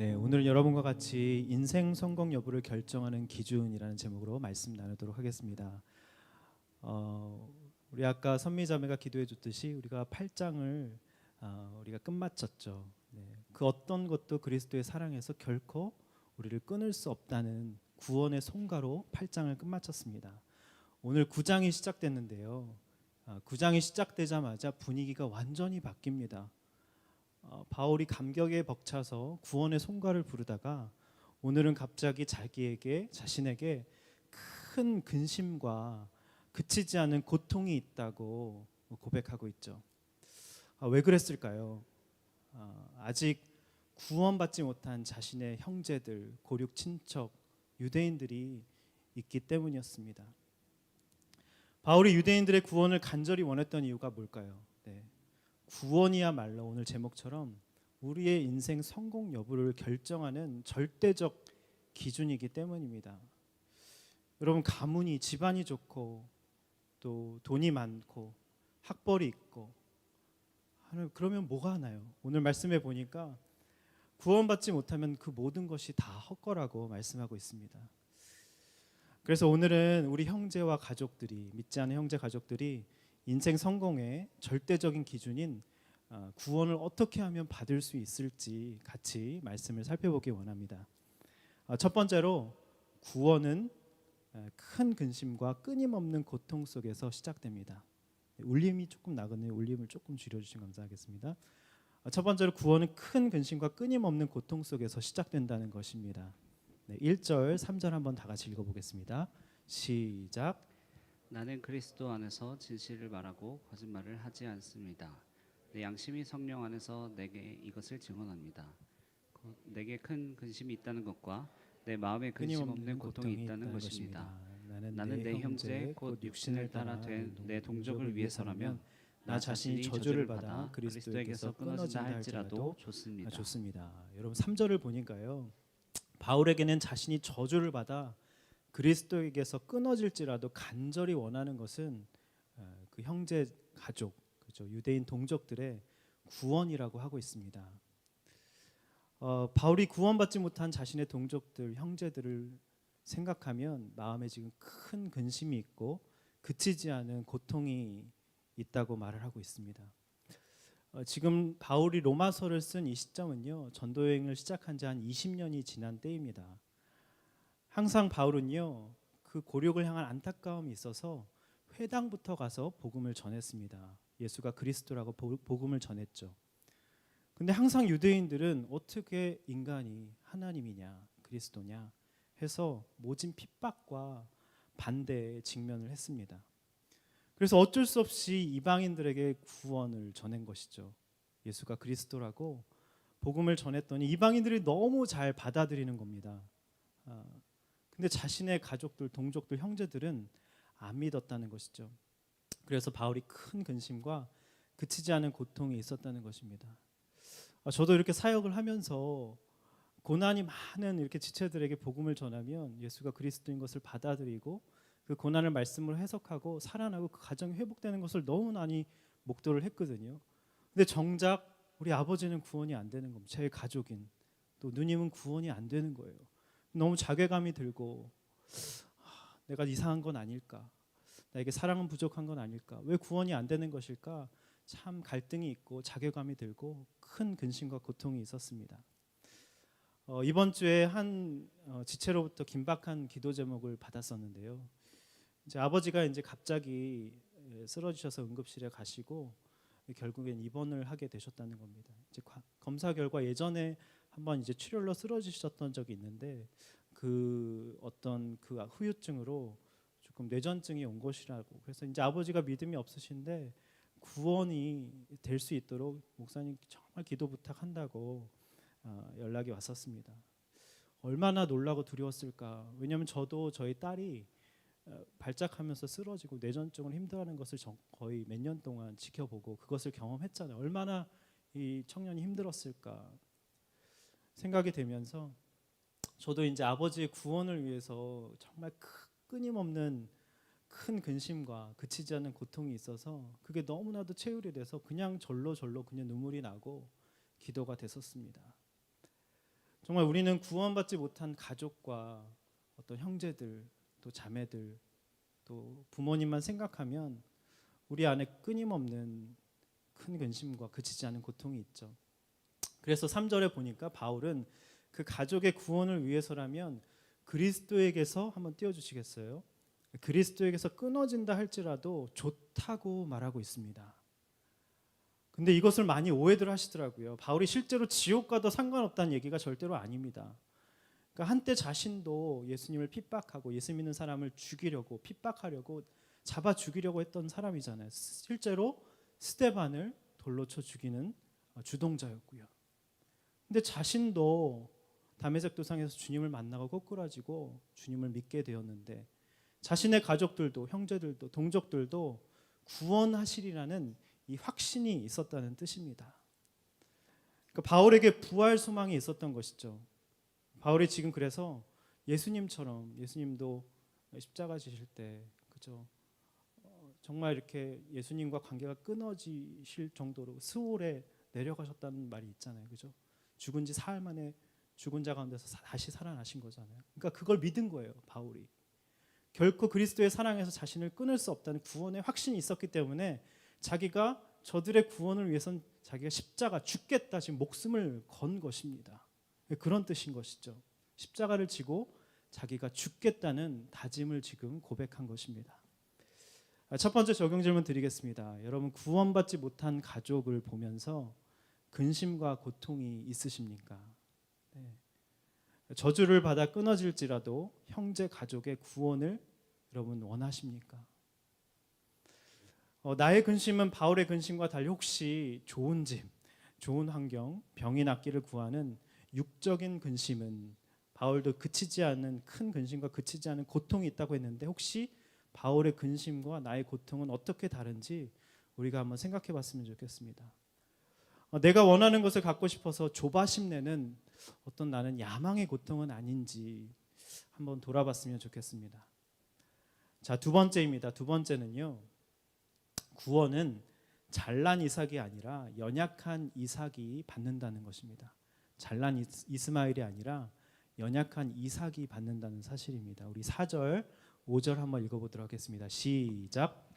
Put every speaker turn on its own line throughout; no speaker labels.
네, 오늘 여러분과 같이 인생 성공 여부를 결정하는 기준이라는 제목으로 말씀 나누도록 하겠습니다. 우리 아까 선미자매가 기도해 줬듯이 우리가 8장을 우리가 끝마쳤죠. 네, 그 어떤 것도 그리스도의 사랑에서 결코 우리를 끊을 수 없다는 구원의 송가로 8장을 끝마쳤습니다. 오늘 9장이 시작됐는데요. 9장이 시작되자마자 분위기가 완전히 바뀝니다. 바울이 감격에 벅차서 구원의 송가를 부르다가 오늘은 갑자기 자신에게 큰 근심과 그치지 않은 고통이 있다고 고백하고 있죠. 왜 그랬을까요? 아직 구원받지 못한 자신의 형제들, 고륙 친척, 유대인들이 있기 때문이었습니다. 바울이 유대인들의 구원을 간절히 원했던 이유가 뭘까요? 네. 구원이야말로 오늘 제목처럼 우리의 인생 성공 여부를 결정하는 절대적 기준이기 때문입니다. 여러분, 가문이 집안이 좋고 또 돈이 많고 학벌이 있고 그러면 뭐가 하나요? 오늘 말씀해 보니까 구원받지 못하면 그 모든 것이 다 헛거라고 말씀하고 있습니다. 그래서 오늘은 우리 형제와 가족들이, 믿지 않는 형제 가족들이 인생 성공의 절대적인 기준인 구원을 어떻게 하면 받을 수 있을지 같이 말씀을 살펴보기 원합니다. 첫 번째로 구원은 큰 근심과 끊임없는 고통 속에서 시작됩니다. 울림이 조금 나거든요. 울림을 조금 줄여주시면 감사하겠습니다. 첫 번째로 구원은 큰 근심과 끊임없는 고통 속에서 시작된다는 것입니다. 1절, 3절 한번 다 같이 읽어보겠습니다. 시작.
나는 그리스도 안에서 진실을 말하고 거짓말을 하지 않습니다. 내 양심이 성령 안에서 내게 이것을 증언합니다. 내게 큰 근심이 있다는 것과 내 마음에 근심 없는 고통이 있다는 것입니다. 나는 내 형제 곧 육신을 따라 된 내 동족을 위해서라면 나 자신이 저주를 받아 그리스도에게서 끊어진다 할지라도 좋습니다.
좋습니다. 여러분 3절을 보니까요. 바울에게는 자신이 저주를 받아 그리스도에게서 끊어질지라도 간절히 원하는 것은 그 형제 가족, 그렇죠? 유대인 동족들의 구원이라고 하고 있습니다. 바울이 구원받지 못한 자신의 동족들, 형제들을 생각하면 마음에 지금 큰 근심이 있고 그치지 않은 고통이 있다고 말을 하고 있습니다. 지금 바울이 로마서를 쓴 이 시점은요, 전도 여행을 시작한 지 한 20년이 지난 때입니다. 항상 바울은요, 그 고륙을 향한 안타까움이 있어서 회당부터 가서 복음을 전했습니다. 예수가 그리스도라고 복음을 전했죠. 근데 항상 유대인들은 어떻게 인간이 하나님이냐 그리스도냐 해서 모진 핍박과 반대에 직면을 했습니다. 그래서 어쩔 수 없이 이방인들에게 구원을 전한 것이죠. 예수가 그리스도라고 복음을 전했더니 이방인들이 너무 잘 받아들이는 겁니다. 근데 자신의 가족들, 동족들, 형제들은 안 믿었다는 것이죠. 그래서 바울이 큰 근심과 그치지 않은 고통이 있었다는 것입니다. 저도 이렇게 사역을 하면서 고난이 많은 이렇게 지체들에게 복음을 전하면 예수가 그리스도인 것을 받아들이고 그 고난을 말씀으로 해석하고 살아나고 그 가정이 회복되는 것을 너무 많이 목도를 했거든요. 근데 정작 우리 아버지는 구원이 안 되는 겁니다. 제 가족인 또 누님은 구원이 안 되는 거예요. 너무 자괴감이 들고 내가 이상한 건 아닐까? 나에게 사랑은 부족한 건 아닐까? 왜 구원이 안 되는 것일까? 참 갈등이 있고 자괴감이 들고 큰 근심과 고통이 있었습니다. 이번 주에 한 지체로부터 긴박한 기도 제목을 받았었는데요. 이제 아버지가 이제 갑자기 쓰러지셔서 응급실에 가시고 결국엔 입원을 하게 되셨다는 겁니다. 이제 검사 결과 예전에 한번 이제 출혈로 쓰러지셨던 적이 있는데 그 어떤 그 후유증으로 조금 뇌전증이 온 것이라고. 그래서 이제 아버지가 믿음이 없으신데 구원이 될 수 있도록 목사님 정말 기도 부탁한다고 연락이 왔었습니다. 얼마나 놀라고 두려웠을까. 왜냐하면 저도 저희 딸이 발작하면서 쓰러지고 뇌전증을 힘들어하는 것을 거의 몇 년 동안 지켜보고 그것을 경험했잖아요. 얼마나 이 청년이 힘들었을까 생각이 되면서 저도 이제 아버지의 구원을 위해서 정말 끊임없는 큰 근심과 그치지 않는 고통이 있어서 그게 너무나도 체휼이 돼서 그냥 절로 그냥 눈물이 나고 기도가 됐었습니다. 정말 우리는 구원받지 못한 가족과 어떤 형제들, 또 자매들, 또 부모님만 생각하면 우리 안에 끊임없는 큰 근심과 그치지 않은 고통이 있죠. 그래서 3절에 보니까 바울은 그 가족의 구원을 위해서라면 그리스도에게서 한번 띄워주시겠어요? 그리스도에게서 끊어진다 할지라도 좋다고 말하고 있습니다. 근데 이것을 많이 오해들 하시더라고요. 바울이 실제로 지옥 가도 상관없다는 얘기가 절대로 아닙니다. 그러니까 한때 자신도 예수님을 핍박하고 예수 믿는 사람을 죽이려고 핍박하려고 잡아 죽이려고 했던 사람이잖아요. 실제로 스데반을 돌로 쳐 죽이는 주동자였고요. 근데 자신도 다메섹 도상에서 주님을 만나고 꼬꾸라지고 주님을 믿게 되었는데 자신의 가족들도 형제들도 동족들도 구원하시리라는 이 확신이 있었다는 뜻입니다. 그러니까 바울에게 부활 소망이 있었던 것이죠. 바울이 지금 그래서 예수님처럼 예수님도 십자가 지실 때 그죠? 정말 이렇게 예수님과 관계가 끊어지실 정도로 스올에 내려가셨다는 말이 있잖아요. 그죠? 죽은 지 사흘 만에 죽은 자 가운데서 다시 살아나신 거잖아요. 그러니까 그걸 믿은 거예요, 바울이. 결코 그리스도의 사랑에서 자신을 끊을 수 없다는 구원의 확신이 있었기 때문에 자기가 저들의 구원을 위해선 자기가 십자가 죽겠다 지금 목숨을 건 것입니다. 그런 뜻인 것이죠. 십자가를 지고 자기가 죽겠다는 다짐을 지금 고백한 것입니다. 첫 번째 적용 질문 드리겠습니다. 여러분 구원받지 못한 가족을 보면서 근심과 고통이 있으십니까? 네. 저주를 받아 끊어질지라도 형제 가족의 구원을 여러분 원하십니까? 나의 근심은 바울의 근심과 달리 혹시 좋은 집, 좋은 환경, 병이 낫기를 구하는 육적인 근심은 바울도 그치지 않는 큰 근심과 그치지 않은 고통이 있다고 했는데 혹시 바울의 근심과 나의 고통은 어떻게 다른지 우리가 한번 생각해 봤으면 좋겠습니다. 내가 원하는 것을 갖고 싶어서 조바심 내는 어떤 나는 야망의 고통은 아닌지 한번 돌아봤으면 좋겠습니다. 자, 두 번째입니다. 두 번째는요. 구원은 잘난 이삭이 아니라 연약한 이삭이 받는다는 것입니다. 잘난 이스마엘이 아니라 연약한 이삭이 받는다는 사실입니다. 우리 4절, 5절 한번 읽어보도록 하겠습니다. 시작.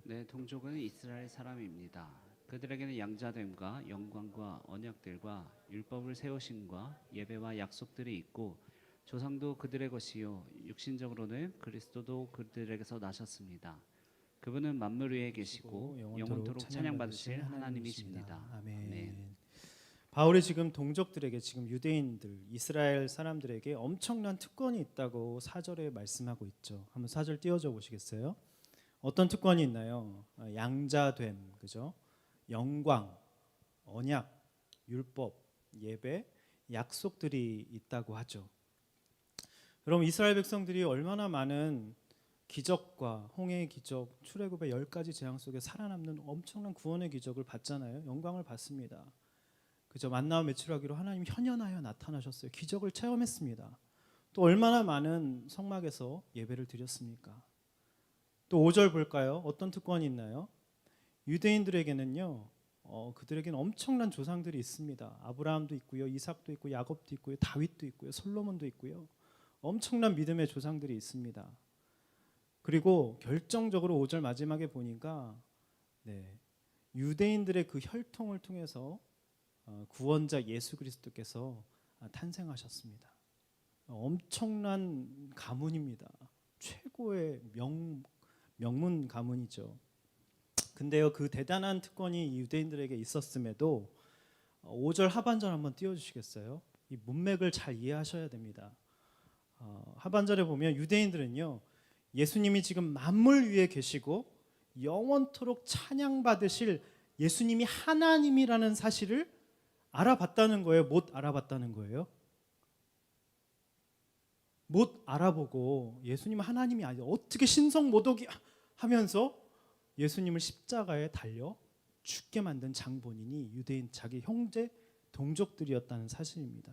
내 동족은 이스라엘 사람입니다. 그들에게는 양자됨과 영광과 언약들과 율법을 세우심과 예배와 약속들이 있고 조상도 그들의 것이요 육신적으로는 그리스도도 그들에게서 나셨습니다. 그분은 만물 위에 계시고 영원토록 찬양받으실 하나님이십니다.
아멘. 바울이 지금 동족들에게 지금 유대인들 이스라엘 사람들에게 엄청난 특권이 있다고 4절에 말씀하고 있죠. 한번 4절 띄워줘 보시겠어요? 어떤 특권이 있나요? 양자됨, 그죠? 영광, 언약, 율법, 예배, 약속들이 있다고 하죠. 여러분 이스라엘 백성들이 얼마나 많은 기적과 홍해의 기적, 출애굽의 10가지 재앙 속에 살아남는 엄청난 구원의 기적을 받잖아요. 영광을 받습니다. 그죠? 만나와 메추라기로 하나님이 현현하여 나타나셨어요. 기적을 체험했습니다. 또 얼마나 많은 성막에서 예배를 드렸습니까? 또 5절 볼까요? 어떤 특권이 있나요? 유대인들에게는요. 그들에게는 엄청난 조상들이 있습니다. 아브라함도 있고요. 이삭도 있고 야곱도 있고요. 다윗도 있고요. 솔로몬도 있고요. 엄청난 믿음의 조상들이 있습니다. 그리고 결정적으로 5절 마지막에 보니까 유대인들의 그 혈통을 통해서 구원자 예수 그리스도께서 탄생하셨습니다. 엄청난 가문입니다. 최고의 명문 가문이죠. 근데요 그 대단한 특권이 유대인들에게 있었음에도 5절 하반절 한번 띄워주시겠어요? 이 문맥을 잘 이해하셔야 됩니다. 하반절에 보면 유대인들은요 예수님이 지금 만물 위에 계시고 영원토록 찬양받으실 예수님이 하나님이라는 사실을 알아봤다는 거예요? 못 알아봤다는 거예요? 못 알아보고 예수님 하나님이 아니라 어떻게 신성모독이 하면서 예수님을 십자가에 달려 죽게 만든 장본인이 유대인 자기 형제 동족들이었다는 사실입니다.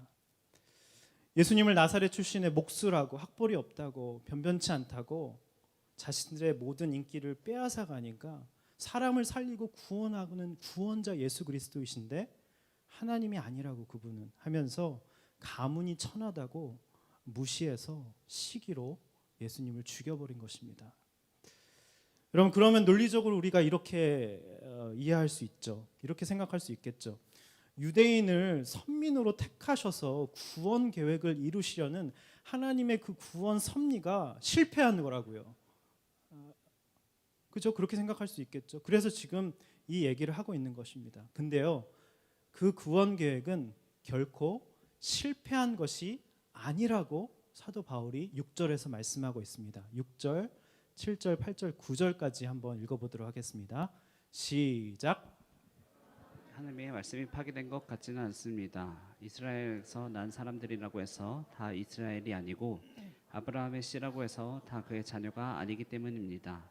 예수님을 나사렛 출신의 목수라고 학벌이 없다고 변변치 않다고 자신들의 모든 인기를 빼앗아 가니까 사람을 살리고 구원하는 구원자 예수 그리스도이신데 하나님이 아니라고 그분은 하면서 가문이 천하다고 무시해서 시기로 예수님을 죽여버린 것입니다. 여러분, 그러면 논리적으로 우리가 이렇게 이해할 수 있죠. 이렇게 생각할 수 있겠죠. 유대인을 선민으로 택하셔서 구원 계획을 이루시려는 하나님의 그 구원 섭리가 실패한 거라고요. 그죠? 그렇게 생각할 수 있겠죠. 그래서 지금 이 얘기를 하고 있는 것입니다. 근데요, 그 구원 계획은 결코 실패한 것이 아니라고 사도 바울이 6절에서 말씀하고 있습니다. 6절, 7절, 8절, 9절까지 한번 읽어보도록 하겠습니다. 시작.
하나님의 말씀이 파기된 것 같지는 않습니다. 이스라엘에서 난 사람들이라고 해서 다 이스라엘이 아니고 아브라함의 씨라고 해서 다 그의 자녀가 아니기 때문입니다.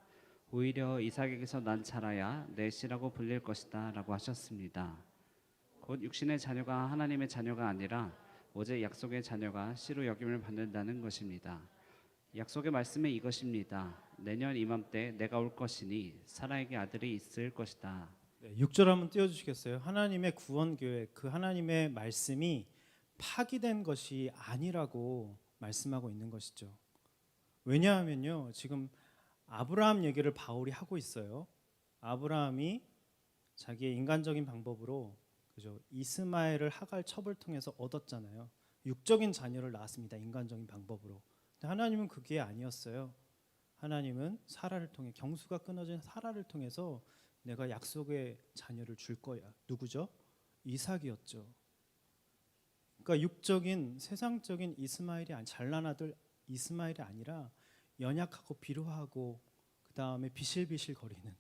오히려 이삭에게서 난 자라야 내 씨라고 불릴 것이다 라고 하셨습니다. 곧 육신의 자녀가 하나님의 자녀가 아니라 오직 약속의 자녀가 씨로 여김을 받는다는 것입니다. 약속의 말씀은 이것입니다. 내년 이맘때 내가 올 것이니 사라에게 아들이 있을 것이다.
네, 6절 한번 띄워주시겠어요? 하나님의 구원 계획, 그 하나님의 말씀이 파기된 것이 아니라고 말씀하고 있는 것이죠. 왜냐하면요, 지금 아브라함 얘기를 바울이 하고 있어요. 아브라함이 자기의 인간적인 방법으로, 그죠, 이스마엘을 하갈 첩을 통해서 얻었잖아요. 육적인 자녀를 낳았습니다. 인간적인 방법으로. 근데 하나님은 그게 아니었어요. 하나님은 사라를 통해, 경수가 끊어진 사라를 통해서 내가 약속의 자녀를 줄 거야. 누구죠? 이삭이었죠. 그러니까 육적인 세상적인 잘난 아들 이스마엘이 아니라 연약하고 비루하고 그 다음에 비실비실 거리는,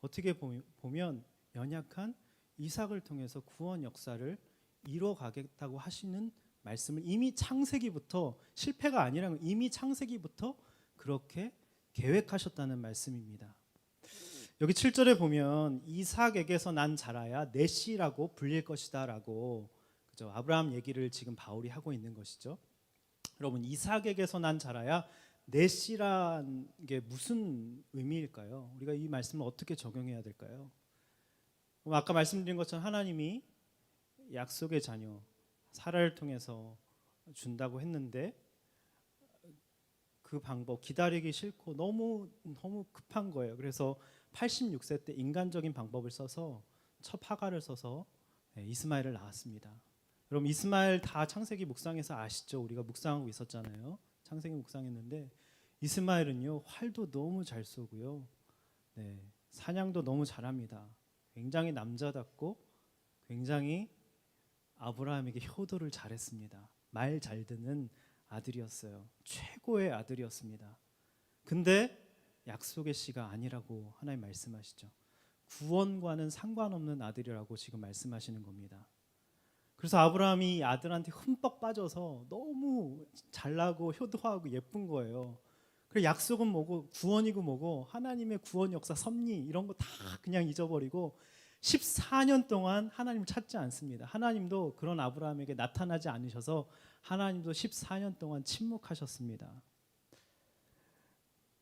어떻게 보면 연약한 이삭을 통해서 구원 역사를 이뤄가겠다고 하시는 말씀을 이미 창세기부터, 실패가 아니라 이미 창세기부터 그렇게 계획하셨다는 말씀입니다. 여기 7절에 보면 이삭에게서 난 자라야 내 씨라고 불릴 것이다라고, 그죠? 아브라함 얘기를 지금 바울이 하고 있는 것이죠. 여러분, 이삭에게서 난 자라야 내 씨란 게 무슨 의미일까요? 우리가 이 말씀을 어떻게 적용해야 될까요? 아까 말씀드린 것처럼 하나님이 약속의 자녀 사라를 통해서 준다고 했는데 그 방법 기다리기 싫고 너무 급한 거예요. 그래서 86세 때 인간적인 방법을 써서 첫 하갈을 써서 이스마엘을 낳았습니다. 여러분, 이스마엘 다 창세기 묵상에서 아시죠? 우리가 묵상하고 있었잖아요. 창세기 묵상했는데 이스마엘은요, 활도 너무 잘 쏘고요, 네, 사냥도 너무 잘합니다. 굉장히 남자답고 굉장히 아브라함에게 효도를 잘했습니다. 말 잘 듣는 아들이었어요. 최고의 아들이었습니다. 근데 약속의 씨가 아니라고 하나님 말씀하시죠. 구원과는 상관없는 아들이라고 지금 말씀하시는 겁니다. 그래서 아브라함이 아들한테 흠뻑 빠져서 너무 잘나고 효도하고 예쁜 거예요. 그래서 약속은 뭐고 구원이고 뭐고 하나님의 구원 역사 섭리 이런 거 다 그냥 잊어버리고 14년 동안 하나님을 찾지 않습니다. 하나님도 그런 아브라함에게 나타나지 않으셔서 하나님도 14년 동안 침묵하셨습니다.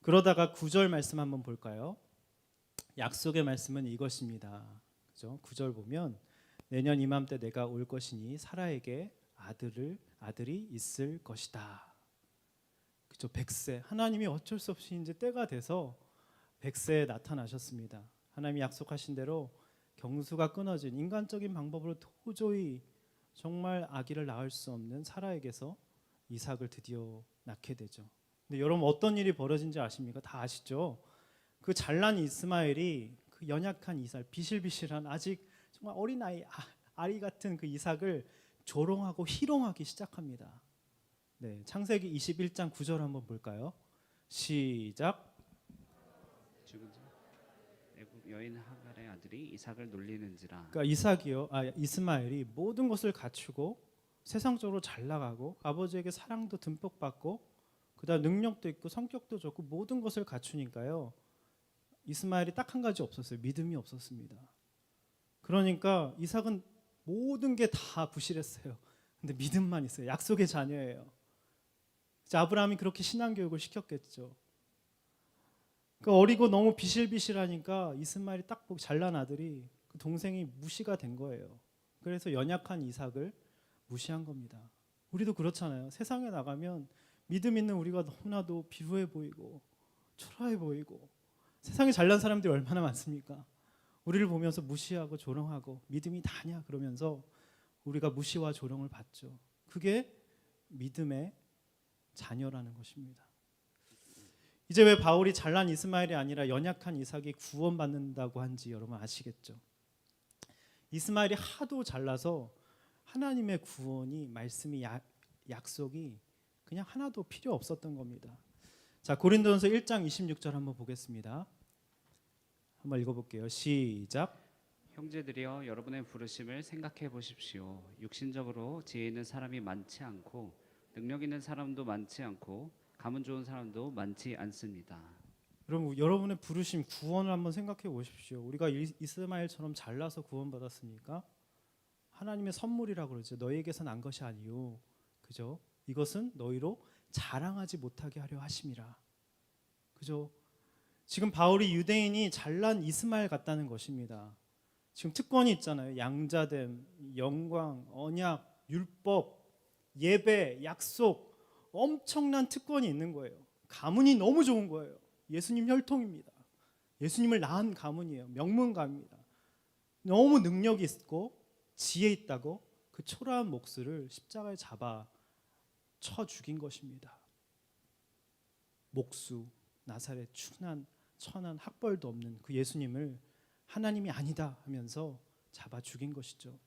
그러다가 9절 말씀 한번 볼까요? 약속의 말씀은 이것입니다. 그죠? 9절 보면 내년 이맘때 내가 올 것이니 사라에게 아들이 있을 것이다. 그죠? 100세. 하나님이 어쩔 수 없이 이제 때가 돼서 100세에 나타나셨습니다. 하나님이 약속하신 대로 경수가 끊어진 인간적인 방법으로 도저히 정말 아기를 낳을 수 없는 사라에게서 이삭을 드디어 낳게 되죠. 근데 여러분, 어떤 일이 벌어진지 아십니까? 다 아시죠? 그 잘난 이스마엘이 그 연약한 이삭, 비실비실한 아직 정말 어린아이, 아리 같은 그 이삭을 조롱하고 희롱하기 시작합니다. 네, 창세기 21장 9절 한번 볼까요? 시작.
죽은 자 애굽 여인 하갈의 아들이 이삭을 놀리는지라.
그러니까 이스마엘이 모든 것을 갖추고 세상적으로 잘 나가고 아버지에게 사랑도 듬뿍 받고 그다음 능력도 있고 성격도 좋고 모든 것을 갖추니까요, 이스마엘이 딱 한 가지 없었어요. 믿음이 없었습니다. 그러니까 이삭은 모든 게 다 부실했어요. 근데 믿음만 있어요. 약속의 자녀예요. 아브라함이 그렇게 신앙 교육을 시켰겠죠. 그러니까 어리고 너무 비실비실하니까 이스마엘이 딱 보고 잘난 아들이 그 동생이 무시가 된 거예요. 그래서 연약한 이삭을 무시한 겁니다. 우리도 그렇잖아요. 세상에 나가면 믿음 있는 우리가 너무나도 비루해 보이고 초라해 보이고 세상에 잘난 사람들이 얼마나 많습니까? 우리를 보면서 무시하고 조롱하고 믿음이 다냐 그러면서 우리가 무시와 조롱을 받죠. 그게 믿음의 자녀라는 것입니다. 이제 왜 바울이 잘난 이스마엘이 아니라 연약한 이삭이 구원받는다고 한지 여러분 아시겠죠? 이스마엘이 하도 잘나서 하나님의 구원이 말씀이 약속이 그냥 하나도 필요 없었던 겁니다. 자, 고린도전서 1장 26절 한번 보겠습니다. 한번 읽어볼게요. 시작.
형제들이여 여러분의 부르심을 생각해 보십시오. 육신적으로 지혜 있는 사람이 많지 않고 능력 있는 사람도 많지 않고 가문 좋은 사람도 많지 않습니다.
여러분의 부르심 구원을 한번 생각해 보십시오. 우리가 이스마엘처럼 잘나서 구원받았습니까? 하나님의 선물이라고 그러죠. 너희에게서 난 것이 아니요. 그죠? 이것은 너희로 자랑하지 못하게 하려 하심이라. 그죠? 지금 바울이 유대인이 잘난 이스마엘 같다는 것입니다. 지금 특권이 있잖아요. 양자됨, 영광, 언약, 율법, 예배, 약속, 엄청난 특권이 있는 거예요. 가문이 너무 좋은 거예요. 예수님 혈통입니다. 예수님을 낳은 가문이에요. 명문가입니다. 너무 능력이 있고 지혜 있다고 그 초라한 몫을 십자가에 잡아 쳐 죽인 것입니다. 목수, 나사렛, 천한 학벌도 없는 그 예수님을 하나님이 아니다 하면서 잡아 죽인 것이죠.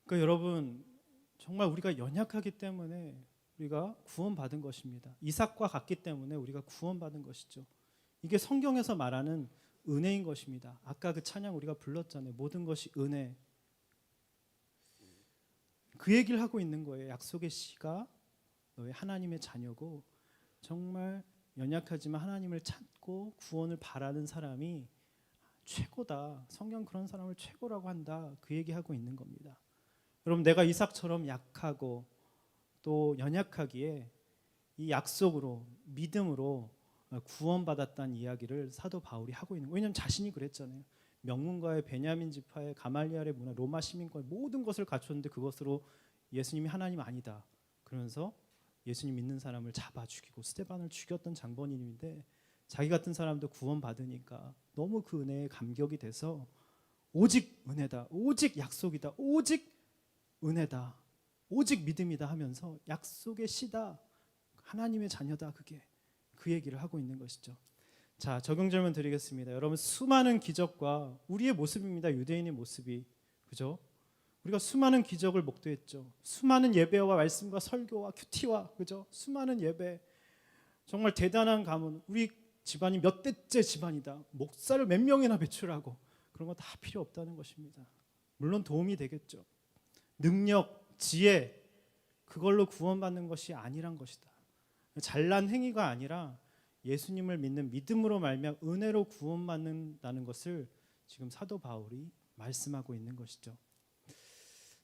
그러니까 여러분 정말 우리가 연약하기 때문에 우리가 구원받은 것입니다. 이삭과 같기 때문에 우리가 구원받은 것이죠. 이게 성경에서 말하는 은혜인 것입니다. 아까 그 찬양 우리가 불렀잖아요. 모든 것이 은혜. 그 얘기를 하고 있는 거예요. 약속의 씨가 너의 하나님의 자녀고 정말 연약하지만 하나님을 찾고 구원을 바라는 사람이 최고다. 성경 그런 사람을 최고라고 한다. 그 얘기하고 있는 겁니다. 여러분 내가 이삭처럼 약하고 또 연약하기에 이 약속으로 믿음으로 구원받았다는 이야기를 사도 바울이 하고 있는 거예요. 왜냐하면 자신이 그랬잖아요. 명문가의 베냐민 지파의 가말리알의 문화, 로마 시민과의 모든 것을 갖췄는데 그것으로 예수님이 하나님 아니다. 그러면서 예수님 믿는 사람을 잡아 죽이고 스데반을 죽였던 장본인인데 자기 같은 사람도 구원받으니까 너무 그 은혜에 감격이 돼서 오직 은혜다, 오직 약속이다, 오직 은혜다, 오직 믿음이다 하면서 약속의 씨다, 하나님의 자녀다, 그게 그 얘기를 하고 있는 것이죠. 자, 적용 질문 드리겠습니다. 여러분 수많은 기적과 우리의 모습입니다. 유대인의 모습이. 그죠? 우리가 수많은 기적을 목도했죠. 수많은 예배와 말씀과 설교와 큐티와 그죠? 수많은 예배. 정말 대단한 가문. 우리 집안이 몇 대째 집안이다. 목사를 몇 명이나 배출하고 그런 거 다 필요 없다는 것입니다. 물론 도움이 되겠죠. 능력, 지혜 그걸로 구원받는 것이 아니란 것이다. 잘난 행위가 아니라 예수님을 믿는 믿음으로 말미암아 은혜로 구원받는다는 것을 지금 사도 바울이 말씀하고 있는 것이죠.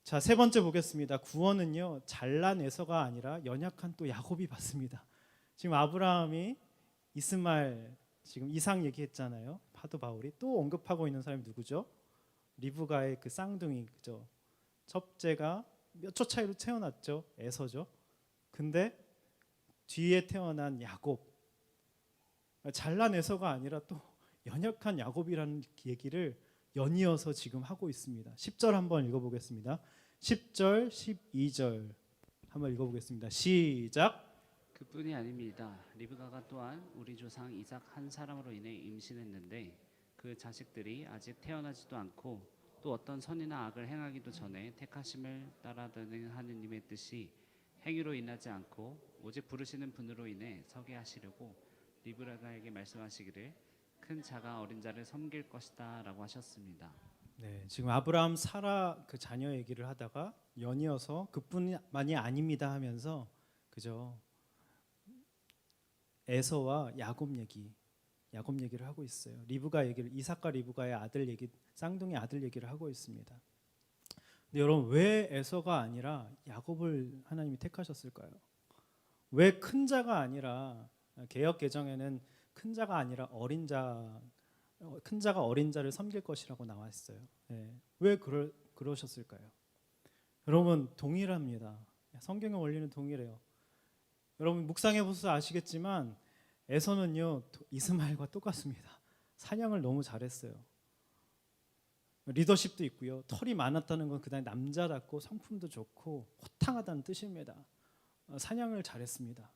자, 세 번째 보겠습니다. 구원은요 잘난 에서가 아니라 연약한 또 야곱이 받습니다. 지금 아브라함이 이스마엘 지금 이삭 얘기했잖아요. 사도 바울이 또 언급하고 있는 사람이 누구죠? 리브가의 그 쌍둥이 그죠? 첫째가 몇 초 차이로 태어났죠. 에서죠. 근데 뒤에 태어난 야곱, 잘난 에서가 아니라 또 연약한 야곱이라는 얘기를 연이어서 지금 하고 있습니다. 10절 한번 읽어보겠습니다. 10절, 12절 한번 읽어보겠습니다. 시작.
그뿐이 아닙니다. 리브가가 또한 우리 조상 이삭 한 사람으로 인해 임신했는데 그 자식들이 아직 태어나지도 않고 또 어떤 선이나 악을 행하기도 전에 택하심을 따라드는 하느님의 뜻이 행위로 인하지 않고 오직 부르시는 분으로 인해 서게 하시려고 리브가에게 말씀하시기를 큰 자가 어린 자를 섬길 것이다 라고 하셨습니다.
네, 지금 아브라함 사라 그 자녀 얘기를 하다가 연이어서 그뿐만이 아닙니다 하면서 그죠? 에서와 야곱 얘기를 하고 있어요. 리브가 얘기를 이삭과 리브가의 아들 얘기, 쌍둥이 아들 얘기를 하고 있습니다. 근데 여러분 왜 에서가 아니라 야곱을 하나님이 택하셨을까요? 왜 큰 자가 아니라 개역 개정에는 큰 자가 아니라 큰 자가 어린 자를 섬길 것이라고 나와 있어요. 네. 왜 그러셨을까요? 여러분 동일합니다. 성경의 원리는 동일해요. 여러분 묵상해 보셔서 아시겠지만 에서는요 이스마엘과 똑같습니다. 사냥을 너무 잘했어요. 리더십도 있고요. 털이 많았다는 건 그다음에 남자답고 성품도 좋고 호탕하다는 뜻입니다. 사냥을 잘했습니다.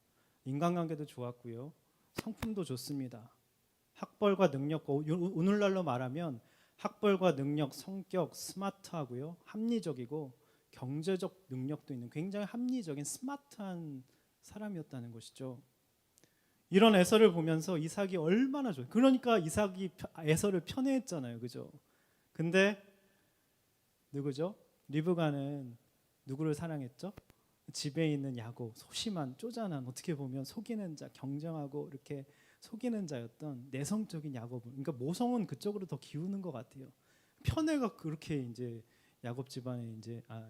인간관계도 좋았고요. 성품도 좋습니다. 학벌과 능력, 오늘날로 말하면 학벌과 능력, 성격, 스마트하고요. 합리적이고 경제적 능력도 있는 굉장히 합리적인 스마트한 사람이었다는 것이죠. 이런 에서를 보면서 이삭이 얼마나 좋아요. 그러니까 이삭이 에서를 편애했잖아요. 그죠? 근데 누구죠? 리브가는 누구를 사랑했죠? 집에 있는 야곱, 소심한 쪼잔한 어떻게 보면 속이는 자, 경쟁하고 이렇게 속이는 자였던 내성적인 야곱을, 그러니까 모성은 그쪽으로 더 기우는 것 같아요. 편애가 그렇게 이제 야곱 집안에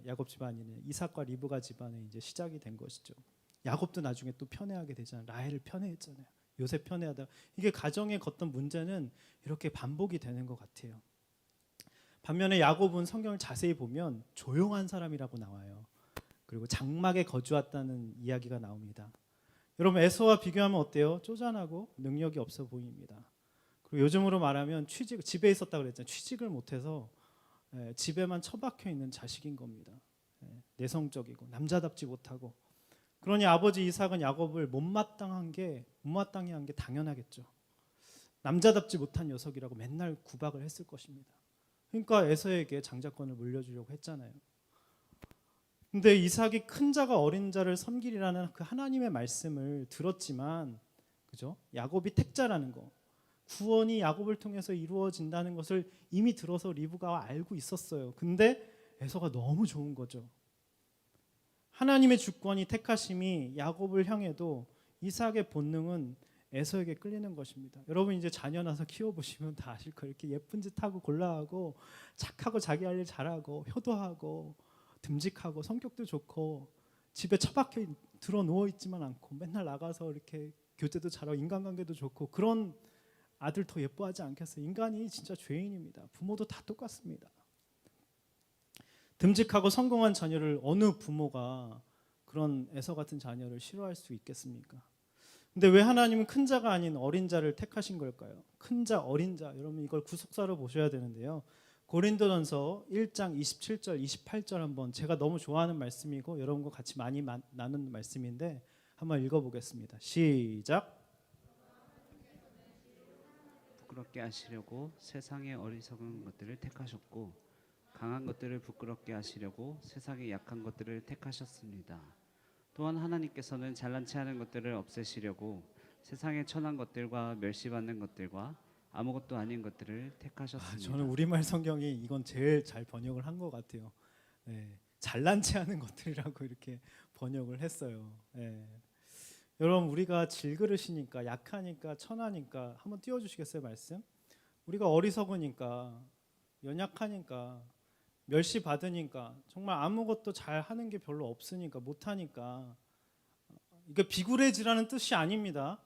야곱 집안이네 이삭과 리브가 집안에 이제 시작이 된 것이죠. 야곱도 나중에 또 편애하게 되잖아요. 라헬을 편애했잖아요. 요셉 편애하다. 이게 가정에 걷던 문제는 이렇게 반복이 되는 것 같아요. 반면에 야곱은 성경을 자세히 보면 조용한 사람이라고 나와요. 그리고 장막에 거주했다는 이야기가 나옵니다. 여러분 에서와 비교하면 어때요? 쪼잔하고 능력이 없어 보입니다. 그리고 요즘으로 말하면 집에 있었다고 그랬잖아요. 취직을 못해서 집에만 처박혀 있는 자식인 겁니다. 내성적이고 남자답지 못하고. 그러니 아버지 이삭은 야곱을 못마땅히 한 게 당연하겠죠. 남자답지 못한 녀석이라고 맨날 구박을 했을 것입니다. 그러니까 에서에게 장자권을 물려주려고 했잖아요. 근데 이삭이 큰 자가 어린 자를 섬기리라는 그 하나님의 말씀을 들었지만, 그죠? 야곱이 택자라는 거, 구원이 야곱을 통해서 이루어진다는 것을 이미 들어서 리브가가 알고 있었어요. 근데 에서가 너무 좋은 거죠. 하나님의 주권이 택하심이 야곱을 향해도 이삭의 본능은 에서에게 끌리는 것입니다. 여러분 이제 자녀 낳아서 키워보시면 다 아실 거예요. 이렇게 예쁜 짓 하고 골라하고 착하고 자기 할 일 잘하고 효도하고 듬직하고 성격도 좋고 집에 처박혀 들어 누워 있지만 않고 맨날 나가서 이렇게 교제도 잘하고 인간관계도 좋고 그런 아들 더 예뻐하지 않겠어요? 인간이 진짜 죄인입니다. 부모도 다 똑같습니다. 듬직하고 성공한 자녀를 어느 부모가 그런 에서 같은 자녀를 싫어할 수 있겠습니까? 근데 왜 하나님은 큰 자가 아닌 어린 자를 택하신 걸까요? 큰 자, 어린 자. 여러분 이걸 구속사로 보셔야 되는데요. 고린도전서 1장 27절, 28절 한번 제가 너무 좋아하는 말씀이고 여러분과 같이 많이 나눈 말씀인데 한번 읽어보겠습니다. 시작.
부끄럽게 하시려고 세상의 어리석은 것들을 택하셨고 강한 것들을 부끄럽게 하시려고 세상의 약한 것들을 택하셨습니다. 또한 하나님께서는 잘난 체 하는 것들을 없애시려고 세상의 천한 것들과 멸시받는 것들과 아무것도 아닌 것들을 택하셨습니다.
저는 우리말 성경이 이건 제일 잘 번역을 한 것 같아요. 잘난 체 하는 것들이라고 이렇게 번역을 했어요. 여러분 우리가 질그릇이니까 약하니까 천하니까 한번 띄워주시겠어요 말씀? 우리가 어리석으니까 연약하니까 멸시받으니까 정말 아무것도 잘하는 게 별로 없으니까 못하니까 이게 비굴해지라는 뜻이 아닙니다.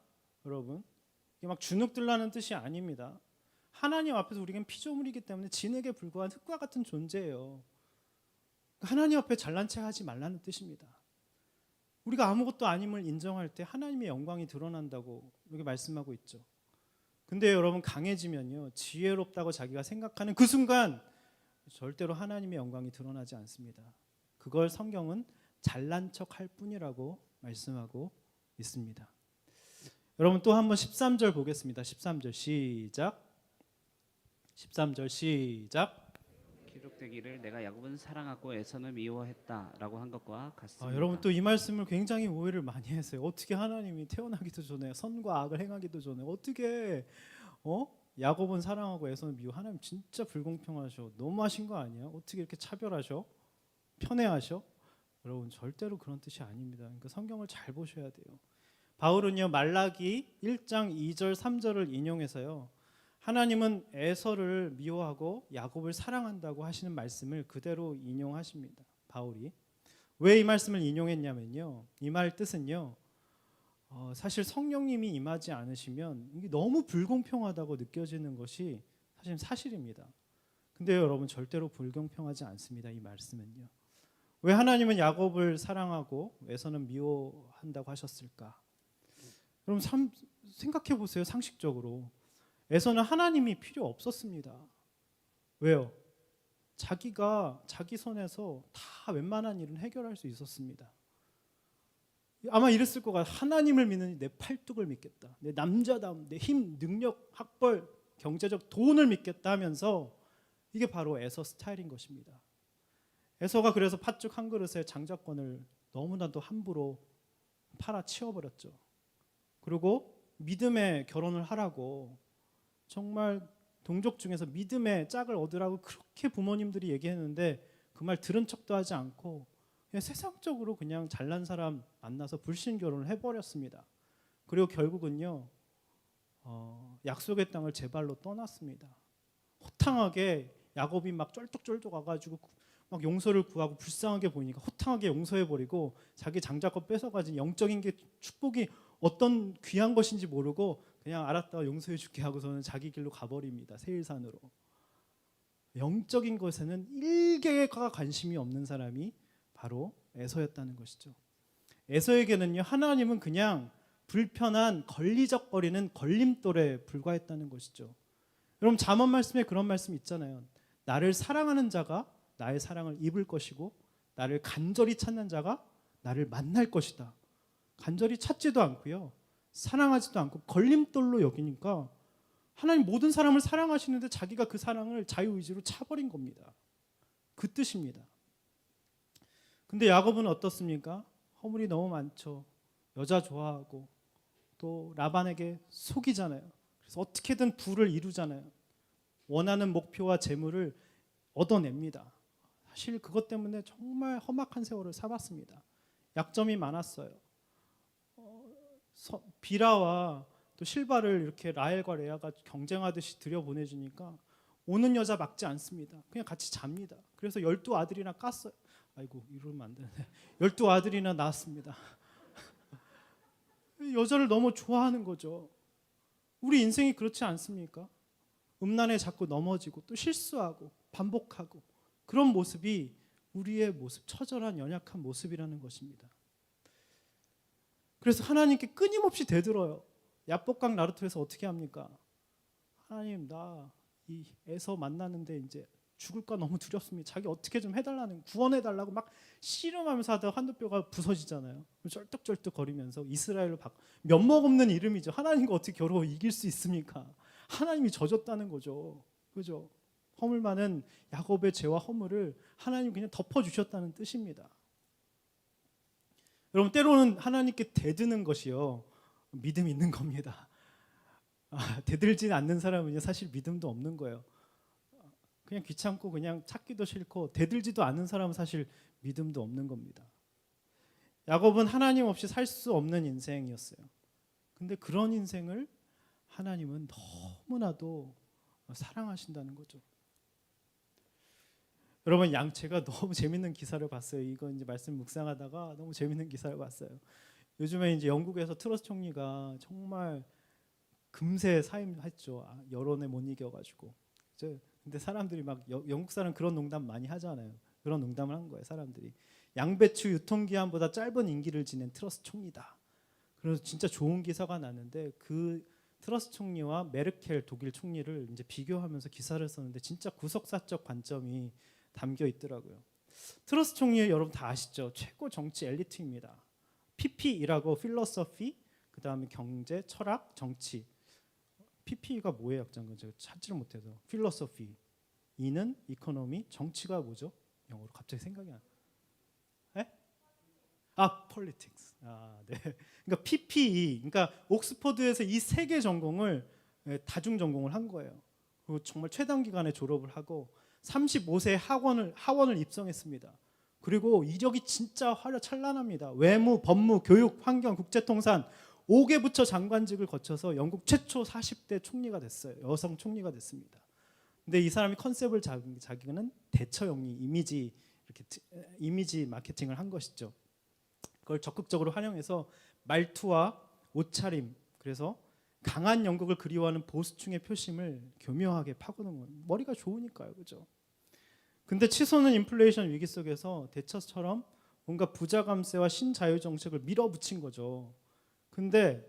여러분 이게 막 주눅들라는 뜻이 아닙니다. 하나님 앞에서 우리는 피조물이기 때문에 진흙에 불과한 흙과 같은 존재예요. 하나님 앞에 잘난 체 하지 말라는 뜻입니다. 우리가 아무것도 아님을 인정할 때 하나님의 영광이 드러난다고 이렇게 말씀하고 있죠. 근데 여러분 강해지면요 지혜롭다고 자기가 생각하는 그 순간 절대로 하나님의 영광이 드러나지 않습니다. 그걸 성경은 잘난 척할 뿐이라고 말씀하고 있습니다. 여러분 또 한번 13절 보겠습니다. 13절 시작. 13절 시작.
기록되기를 내가 야곱은 사랑하고 에서는 미워했다라고 한 것과 같습니다.
여러분 또 이 말씀을 굉장히 오해를 많이 했어요. 어떻게 하나님이 태어나기도 전에 선과 악을 행하기도 전에 어떻게 야곱은 사랑하고 에서는 미워? 하나님 진짜 불공평하셔. 너무하신 거 아니야? 어떻게 이렇게 차별하셔? 편애하셔? 여러분 절대로 그런 뜻이 아닙니다. 그러니까 성경을 잘 보셔야 돼요. 바울은요 말라기 1장 2절 3절을 인용해서요 하나님은 에서를 미워하고 야곱을 사랑한다고 하시는 말씀을 그대로 인용하십니다. 바울이 왜 이 말씀을 인용했냐면요 이 말 뜻은요 사실 성령님이 임하지 않으시면 이게 너무 불공평하다고 느껴지는 것이 사실입니다. 근데 여러분 절대로 불공평하지 않습니다. 이 말씀은요 왜 하나님은 야곱을 사랑하고 에서는 미워한다고 하셨을까? 그럼 생각해 보세요. 상식적으로 에서는 하나님이 필요 없었습니다. 왜요? 자기가 자기 손에서 다 웬만한 일은 해결할 수 있었습니다. 아마 이랬을 것 같아요. 하나님을 믿으니 내 팔뚝을 믿겠다. 내 남자다움, 내 힘, 능력, 학벌, 경제적 돈을 믿겠다 하면서 이게 바로 에서 스타일인 것입니다. 에서가 그래서 팥죽 한 그릇에 장자권을 너무나도 함부로 팔아 치워버렸죠. 그리고 믿음의 결혼을 하라고 정말 동족 중에서 믿음의 짝을 얻으라고 그렇게 부모님들이 얘기했는데 그 말 들은 척도 하지 않고 그냥 세상적으로 그냥 잘난 사람 만나서 불신 결혼을 해버렸습니다. 그리고 결국은요 약속의 땅을 제 발로 떠났습니다. 호탕하게 야곱이 막 쩔뚝쩔뚝 와가지고 막 용서를 구하고 불쌍하게 보니까 호탕하게 용서해버리고 자기 장자권 뺏어가진 영적인 게 축복이 어떤 귀한 것인지 모르고 그냥 알았다 용서해줄게 하고서는 자기 길로 가버립니다. 세일산으로. 영적인 것에는 일개가 관심이 없는 사람이 바로 에서였다는 것이죠. 에서에게는요 하나님은 그냥 불편한 걸리적거리는 걸림돌에 불과했다는 것이죠. 여러분 잠언 말씀에 그런 말씀 있잖아요. 나를 사랑하는 자가 나의 사랑을 입을 것이고 나를 간절히 찾는 자가 나를 만날 것이다. 간절히 찾지도 않고요. 사랑하지도 않고 걸림돌로 여기니까 하나님 모든 사람을 사랑하시는데 자기가 그 사랑을 자유의지로 차버린 겁니다. 그 뜻입니다. 근데 야곱은 어떻습니까? 허물이 너무 많죠. 여자 좋아하고 또 라반에게 속이잖아요. 그래서 어떻게든 부를 이루잖아요. 원하는 목표와 재물을 얻어냅니다. 사실 그것 때문에 정말 험악한 세월을 살았습니다. 약점이 많았어요. 비라와 또 실바를 이렇게 라헬과 레아가 경쟁하듯이 들여보내주니까 오는 여자 막지 않습니다. 그냥 같이 잡니다. 그래서 12아들이나 깠어요. 아이고 이러면 안 되는데 12아들이나 낳았습니다. 여자를 너무 좋아하는 거죠. 우리 인생이 그렇지 않습니까? 음란에 자꾸 넘어지고 또 실수하고 반복하고 그런 모습이 우리의 모습, 처절한 연약한 모습이라는 것입니다. 그래서 하나님께 끊임없이 되들어요. 야복강 나루토에서 어떻게 합니까? 하나님 나 이 에서 만나는데 이제 죽을까 너무 두렵습니다. 자기 어떻게 좀 해달라는 구원해달라고 막 씨름하면서 하다가 한두 뼈가 부서지잖아요. 쩔뚝쩔뚝 거리면서 이스라엘로 면목 없는 이름이죠. 하나님과 어떻게 겨루어 이길 수 있습니까? 하나님이 져줬다는 거죠. 그죠? 허물 많은 야곱의 죄와 허물을 하나님 그냥 덮어주셨다는 뜻입니다. 여러분 때로는 하나님께 대드는 것이요 믿음이 있는 겁니다. 대들지 않는 사람은 사실 믿음도 없는 거예요. 그냥 귀찮고 그냥 찾기도 싫고 대들지도 않는 사람은 사실 믿음도 없는 겁니다. 야곱은 하나님 없이 살 수 없는 인생이었어요. 근데 그런 인생을 하나님은 너무나도 사랑하신다는 거죠. 여러분 제가 너무 재밌는 기사를 봤어요. 이거 이제 말씀 묵상하다가 너무 재밌는 기사를 봤어요. 요즘에 이제 영국에서 트러스 총리가 정말 금세 사임했죠. 여론에 못 이겨가지고. 근데 사람들이 막 영국 사람 그런 농담 많이 하잖아요. 그런 농담을 한 거예요. 사람들이 양배추 유통기한보다 짧은 임기를 지낸 트러스 총리다. 그래서 진짜 좋은 기사가 났는데 그 트러스 총리와 메르켈 독일 총리를 이제 비교하면서 기사를 썼는데 진짜 구석사적 관점이 담겨 있더라고요. 트러스 총리 여러분 다 아시죠? 최고 정치 엘리트입니다. PP이라고 필로소피, 그 다음에 경제, 철학, 정치. PP가 뭐의 약자인가 제가 찾지를 못해서 필로소피, E는 이코노미, 정치가 뭐죠? 영어로 갑자기 생각이 안. 네? politics. 네. 그러니까 PPE, 그러니까 옥스퍼드에서 이 세 개 전공을 다중 전공을 한 거예요. 그리고 정말 최단 기간에 졸업을 하고 35세 하원을 입성했습니다. 그리고 이력이 진짜 찬란합니다. 외무, 법무, 교육, 환경, 국제통상 5개 부처 장관직을 거쳐서 영국 최초 40대 총리가 됐어요. 여성 총리가 됐습니다. 근데 이 사람이 컨셉을 자기는 대처 영리, 이미지 마케팅을 한 것이죠. 그걸 적극적으로 활용해서 말투와 옷차림, 그래서 강한 영국을 그리워하는 보수층의 표심을 교묘하게 파고든 거예요. 머리가 좋으니까요, 그죠? 근데 치솟는 인플레이션 위기 속에서 대처처럼 뭔가 부자 감세와 신자유 정책을 밀어붙인 거죠. 근데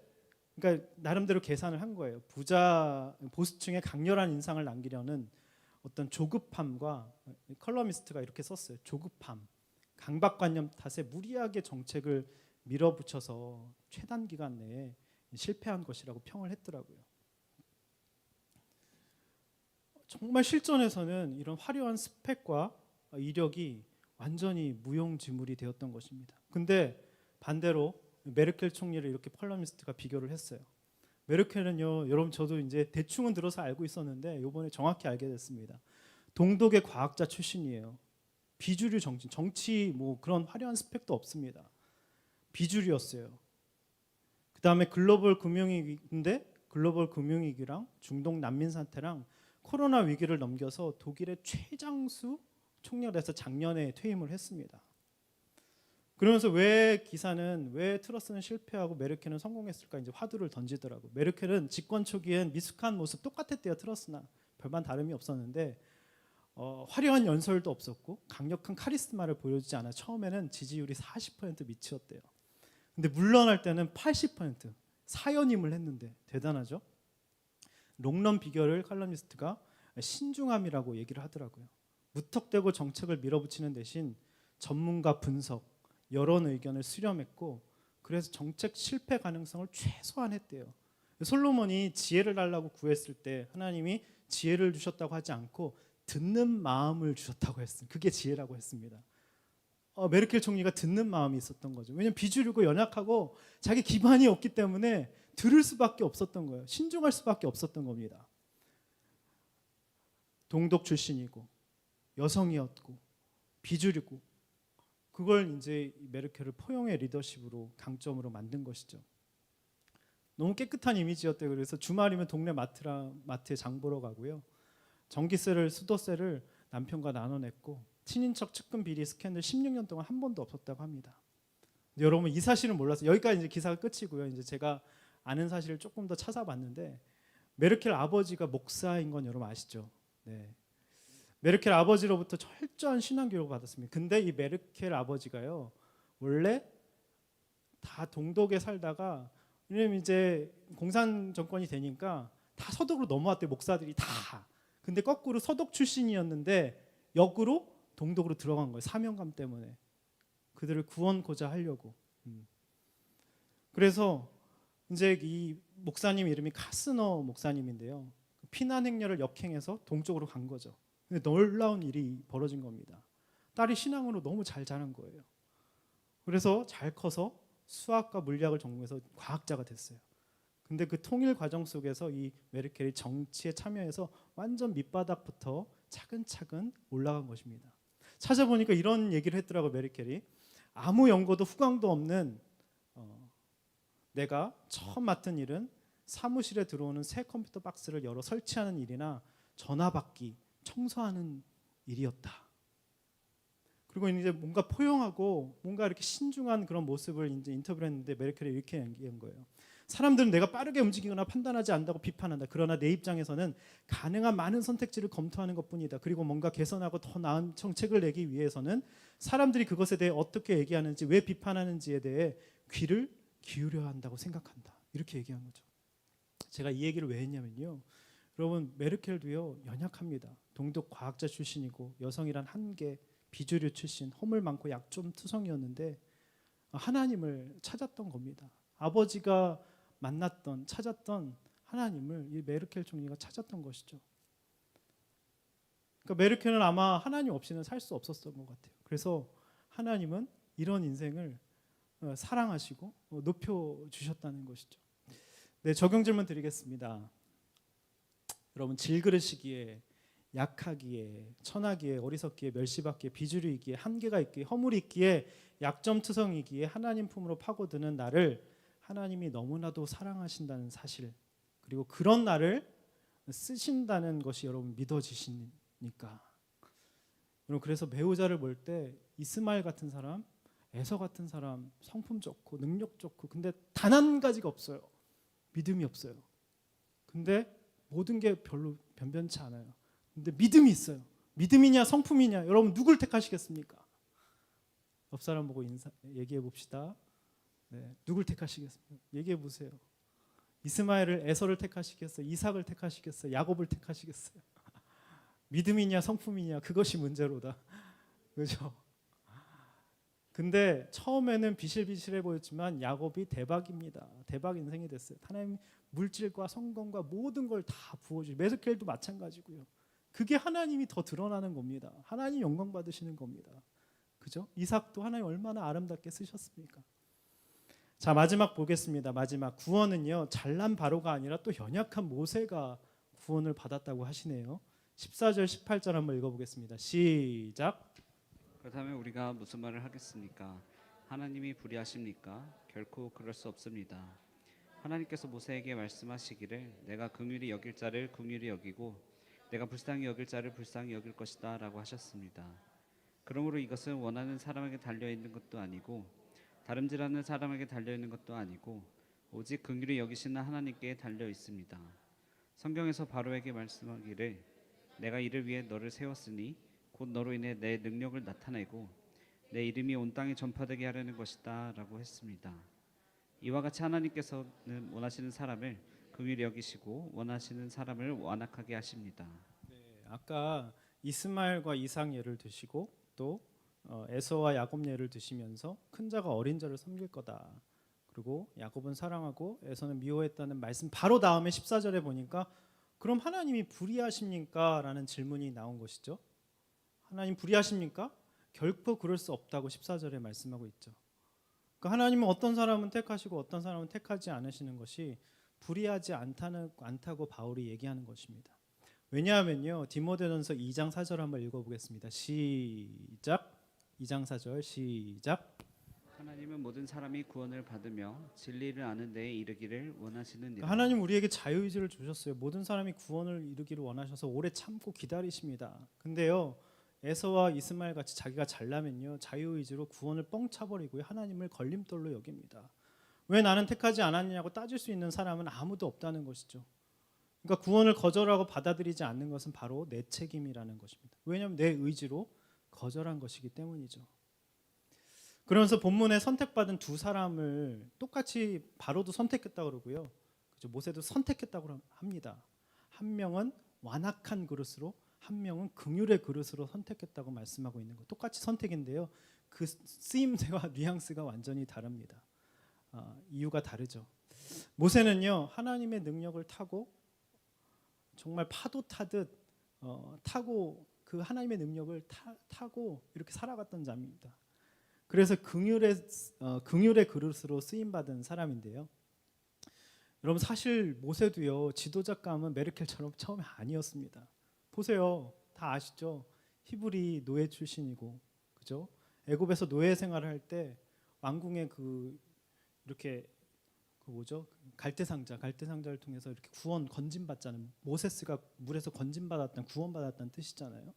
그러니까 나름대로 계산을 한 거예요. 부자 보수층의 강렬한 인상을 남기려는 어떤 조급함과, 컬러미스트가 이렇게 썼어요. 조급함, 강박관념 탓에 무리하게 정책을 밀어붙여서 최단 기간 내에 실패한 것이라고 평을 했더라고요. 정말 실전에서는 이런 화려한 스펙과 이력이 완전히 무용지물이 되었던 것입니다. 근데 반대로 메르켈 총리를 이렇게 컬럼니스트가 비교를 했어요. 메르켈은요, 여러분 저도 이제 대충은 들어서 알고 있었는데 이번에 정확히 알게 됐습니다. 동독의 과학자 출신이에요. 비주류 정치 뭐 그런 화려한 스펙도 없습니다. 비주류였어요. 그 다음에 글로벌 금융위기인데 글로벌 금융위기랑 중동 난민 사태랑 코로나 위기를 넘겨서 독일의 최장수 총리에서 작년에 퇴임을 했습니다. 그러면서 왜 트러스는 실패하고 메르켈은 성공했을까 이제 화두를 던지더라고. 메르켈은 집권 초기엔 미숙한 모습 똑같았대요. 트러스나 별반 다름이 없었는데 화려한 연설도 없었고 강력한 카리스마를 보여주지 않아 처음에는 지지율이 40% 미치었대요. 근데 물러날 때는 80% 사연임을 했는데 대단하죠. 롱런 비결을 칼럼니스트가 신중함이라고 얘기를 하더라고요. 무턱대고 정책을 밀어붙이는 대신 전문가 분석, 여론 의견을 수렴했고 그래서 정책 실패 가능성을 최소화했대요. 솔로몬이 지혜를 달라고 구했을 때 하나님이 지혜를 주셨다고 하지 않고 듣는 마음을 주셨다고 했어요. 그게 지혜라고 했습니다. 메르켈 총리가 듣는 마음이 있었던 거죠. 왜냐하면 비주류고 연약하고 자기 기반이 없기 때문에 들을 수밖에 없었던 거예요. 신중할 수밖에 없었던 겁니다. 동독 출신이고 여성이었고 비주류고 그걸 이제 메르켈을 포용의 리더십으로 강점으로 만든 것이죠. 너무 깨끗한 이미지였대요. 그래서 주말이면 동네 마트에 장 보러 가고요. 전기세를 수도세를 남편과 나눠냈고 친인척 측근 비리 스캔들 16년 동안 한 번도 없었다고 합니다. 근데 여러분 이 사실은 몰랐어요. 여기까지 이제 기사가 끝이고요. 이제 제가 아는 사실을 조금 더 찾아봤는데 메르켈 아버지가 목사인 건 여러분 아시죠? 네. 메르켈 아버지로부터 철저한 신앙 교육을 받았습니다. 근데 이 메르켈 아버지가요 원래 다 동독에 살다가 왜냐면 이제 공산 정권이 되니까 다 서독으로 넘어왔대요. 목사들이 다. 근데 거꾸로 서독 출신이었는데 역으로 동독으로 들어간 거예요. 사명감 때문에 그들을 구원코자 하려고. 그래서 이제 이 목사님 이름이 카스너 목사님인데요. 피난 행렬을 역행해서 동쪽으로 간 거죠. 근데 놀라운 일이 벌어진 겁니다. 딸이 신앙으로 너무 잘 자란 거예요. 그래서 잘 커서 수학과 물리학을 전공해서 과학자가 됐어요. 근데 그 통일 과정 속에서 이 메르켈이 정치에 참여해서 완전 밑바닥부터 차근차근 올라간 것입니다. 찾아보니까 이런 얘기를 했더라고요. 메르켈이 아무 연고도 후광도 없는 내가 처음 맡은 일은 사무실에 들어오는 새 컴퓨터 박스를 열어 설치하는 일이나 전화 받기, 청소하는 일이었다. 그리고 이제 뭔가 포용하고 뭔가 이렇게 신중한 그런 모습을 이제 인터뷰를 했는데 메르켈이 이렇게 얘기한 거예요. 사람들은 내가 빠르게 움직이거나 판단하지 않는다고 비판한다. 그러나 내 입장에서는 가능한 많은 선택지를 검토하는 것뿐이다. 그리고 뭔가 개선하고 더 나은 정책을 내기 위해서는 사람들이 그것에 대해 어떻게 얘기하는지 왜 비판하는지에 대해 귀를 기울여야 한다고 생각한다. 이렇게 얘기한 거죠. 제가 이 얘기를 왜 했냐면요. 여러분 메르켈도요 연약합니다. 동독 과학자 출신이고 여성이란 한계, 비주류 출신, 허물 많고 약점 투성이었는데 하나님을 찾았던 겁니다. 아버지가 찾았던 하나님을 이 메르켈 총리가 찾았던 것이죠. 그러니까 메르켈은 아마 하나님 없이는 살 수 없었던 것 같아요. 그래서 하나님은 이런 인생을 사랑하시고 높여주셨다는 것이죠. 네, 적용 질문 드리겠습니다. 여러분 질그릇이기에 약하기에 천하기에 어리석기에 멸시받기에 비주류이기에 한계가 있기에 허물이 있기에 약점투성이기에 하나님 품으로 파고드는 나를 하나님이 너무나도 사랑하신다는 사실 그리고 그런 나를 쓰신다는 것이 여러분 믿어지십니까? 여러분 그래서 배우자를 볼 때 이스마엘 같은 사람, 에서 같은 사람 성품 좋고 능력 좋고 근데 단 한 가지가 없어요. 믿음이 없어요. 근데 모든 게 별로 변변치 않아요. 근데 믿음이 있어요. 믿음이냐 성품이냐 여러분 누굴 택하시겠습니까? 옆 사람 보고 얘기해 봅시다. 네, 누굴 택하시겠습니까? 얘기해 보세요. 이스마엘을 에서를 택하시겠어요? 이삭을 택하시겠어요? 야곱을 택하시겠어요? 믿음이냐 성품이냐 그것이 문제로다. 그렇죠? 근데 처음에는 비실비실해 보였지만 야곱이 대박입니다. 대박 인생이 됐어요. 하나님 물질과 성공과 모든 걸 다 부어주고 메스켈도 마찬가지고요. 그게 하나님이 더 드러나는 겁니다. 하나님 영광 받으시는 겁니다. 그죠? 이삭도 하나님 얼마나 아름답게 쓰셨습니까? 자, 마지막 보겠습니다. 마지막 구원은요 잘난 바로가 아니라 또 연약한 모세가 구원을 받았다고 하시네요. 14절 18절 한번 읽어보겠습니다. 시작.
그렇다면 우리가 무슨 말을 하겠습니까? 하나님이 불의하십니까? 결코 그럴 수 없습니다. 하나님께서 모세에게 말씀하시기를 내가 긍휼히 여길 자를 긍휼히 여기고 내가 불쌍히 여길 자를 불쌍히 여길 것이다 라고 하셨습니다. 그러므로 이것은 원하는 사람에게 달려있는 것도 아니고 다름질하는 사람에게 달려있는 것도 아니고 오직 긍휼히 여기시는 하나님께 달려있습니다. 성경에서 바로에게 말씀하기를 내가 이를 위해 너를 세웠으니 곧 너로 인해 내 능력을 나타내고 내 이름이 온 땅에 전파되게 하려는 것이다 라고 했습니다. 이와 같이 하나님께서는 원하시는 사람을 긍휼히 여기시고 원하시는 사람을 완악하게 하십니다.
네, 아까 이스마엘과 이삭 예를 드시고 또 에서와 야곱 예를 드시면서 큰 자가 어린 자를 섬길 거다. 그리고 야곱은 사랑하고 에서는 미워했다는 말씀 바로 다음에 14절에 보니까 그럼 하나님이 불의하십니까? 라는 질문이 나온 것이죠. 하나님 불의하십니까? 결코 그럴 수 없다고 14절에 말씀하고 있죠. 그러니까 하나님은 어떤 사람은 택하시고 어떤 사람은 택하지 않으시는 것이 불의하지 않다고 바울이 얘기하는 것입니다. 왜냐하면요 디모데전서 2장 4절 한번 읽어보겠습니다. 시작. 2장 4절 시작.
하나님은 모든 사람이 구원을 받으며 진리를 아는 데에 이르기를 원하시느니라.
하나님 우리에게 자유의지를 주셨어요. 모든 사람이 구원을 이루기를 원하셔서 오래 참고 기다리십니다. 근데요 에서와 이스마엘 같이 자기가 잘나면요 자유의지로 구원을 뻥 차버리고요 하나님을 걸림돌로 여깁니다. 왜 나는 택하지 않았냐고 따질 수 있는 사람은 아무도 없다는 것이죠. 그러니까 구원을 거절하고 받아들이지 않는 것은 바로 내 책임이라는 것입니다. 왜냐하면 내 의지로 거절한 것이기 때문이죠. 그러면서 본문에 선택받은 두 사람을 똑같이 바로도 선택했다고 그러고요. 그렇죠? 모세도 선택했다고 합니다. 한 명은 완악한 그릇으로 한 명은 긍휼의 그릇으로 선택했다고 말씀하고 있는 거 똑같이 선택인데요. 그 쓰임새와 뉘앙스가 완전히 다릅니다. 이유가 다르죠. 모세는요 하나님의 능력을 타고 정말 파도 타듯 타고 그 하나님의 능력을 타고 이렇게 살아갔던 자입니다. 그래서 긍휼의 그릇으로 쓰임 받은 사람인데요. 여러분 사실 모세도요 지도자감은 메르켈처럼 처음에 아니었습니다. 보세요, 다 아시죠? 히브리 노예 출신이고, 그죠? 애굽에서 노예 생활을 할 때 왕궁의 이렇게 뭐죠? 갈대상자를 통해서 이렇게 구원 건진받자는 모세스가 물에서 건진받았다는 구원받았다는 뜻이잖아요.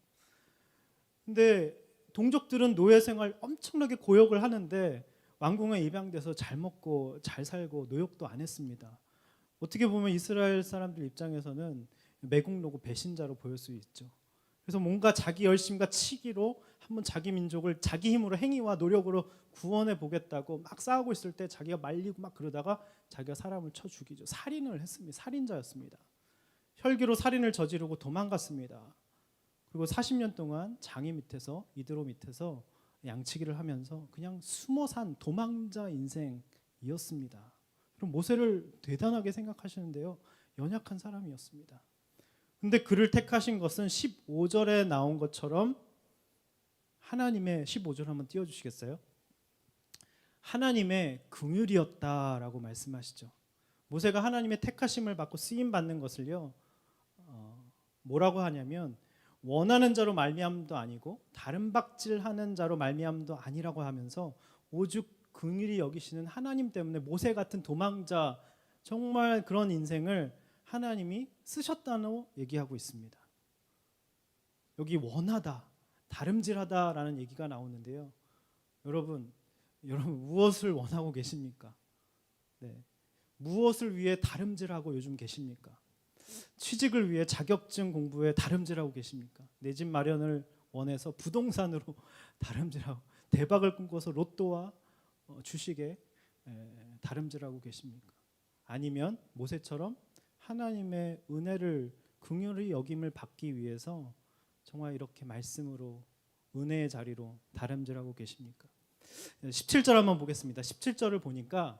근데 동족들은 노예 생활 엄청나게 고역을 하는데 왕궁에 입양돼서 잘 먹고 잘 살고 노역도 안 했습니다. 어떻게 보면 이스라엘 사람들 입장에서는 매국노고 배신자로 보일 수 있죠. 그래서 뭔가 자기 열심과 치기로 한번 자기 민족을 자기 힘으로 행위와 노력으로 구원해 보겠다고 막 싸우고 있을 때 자기가 말리고 막 그러다가 자기가 사람을 쳐 죽이죠. 살인을 했습니다. 살인자였습니다. 혈기로 살인을 저지르고 도망갔습니다. 그리고 40년 동안 장이 밑에서 이드로 밑에서 양치기를 하면서 그냥 숨어 산 도망자 인생이었습니다. 그럼 모세를 대단하게 생각하시는데요. 연약한 사람이었습니다. 근데 그를 택하신 것은 15절에 나온 것처럼 하나님의 15절 한번 띄워주시겠어요? 하나님의 긍휼이었다라고 말씀하시죠. 모세가 하나님의 택하심을 받고 쓰임 받는 것을요 뭐라고 하냐면 원하는 자로 말미암도 아니고 다른 박질하는 자로 말미암도 아니라고 하면서 오직 긍휼히 여기시는 하나님 때문에 모세 같은 도망자 정말 그런 인생을 하나님이 쓰셨다고 얘기하고 있습니다. 여기 원하다, 다름질하다라는 얘기가 나오는데요. 여러분 무엇을 원하고 계십니까? 네. 무엇을 위해 다름질하고 요즘 계십니까? 취직을 위해 자격증 공부에 다름질하고 계십니까? 내 집 마련을 원해서 부동산으로 다름질하고 대박을 꿈꿔서 로또와 주식에 다름질하고 계십니까? 아니면 모세처럼 하나님의 은혜를 긍휼히 여김을 받기 위해서 정말 이렇게 말씀으로 은혜의 자리로 다름질하고 계십니까? 17절 한번 보겠습니다. 17절을 보니까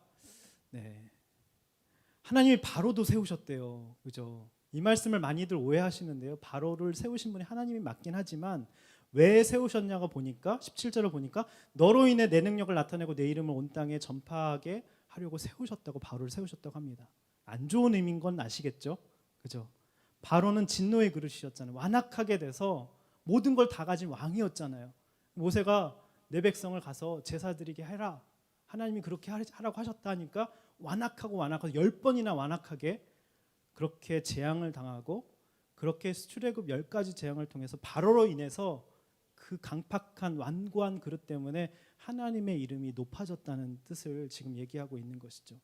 하나님이 바로도 세우셨대요. 그죠? 이 말씀을 많이들 오해하시는데요. 바로를 세우신 분이 하나님이 맞긴 하지만 왜 세우셨냐고 보니까 17절을 보니까 너로 인해 내 능력을 나타내고 내 이름을 온 땅에 전파하게 하려고 세우셨다고, 바로를 세우셨다고 합니다. 안 좋은 의미인 건 아시겠죠? 그죠? 바로는 진노의 그릇이었잖아요. 완악하게 돼서 모든 걸 다 가진 왕이었잖아요. 모세가 내 백성을 가서 제사 드리게 해라, 하나님이 그렇게 하라고 하셨다 하니까 완악하고 10번이나 완악하게 그렇게 재앙을 당하고, 그렇게 출애굽 10가지 재앙을 통해서 바로로 인해서 그 강팍한 완고한 그릇 때문에 하나님의 이름이 높아졌다는 뜻을 지금 얘기하고 있는 것이죠.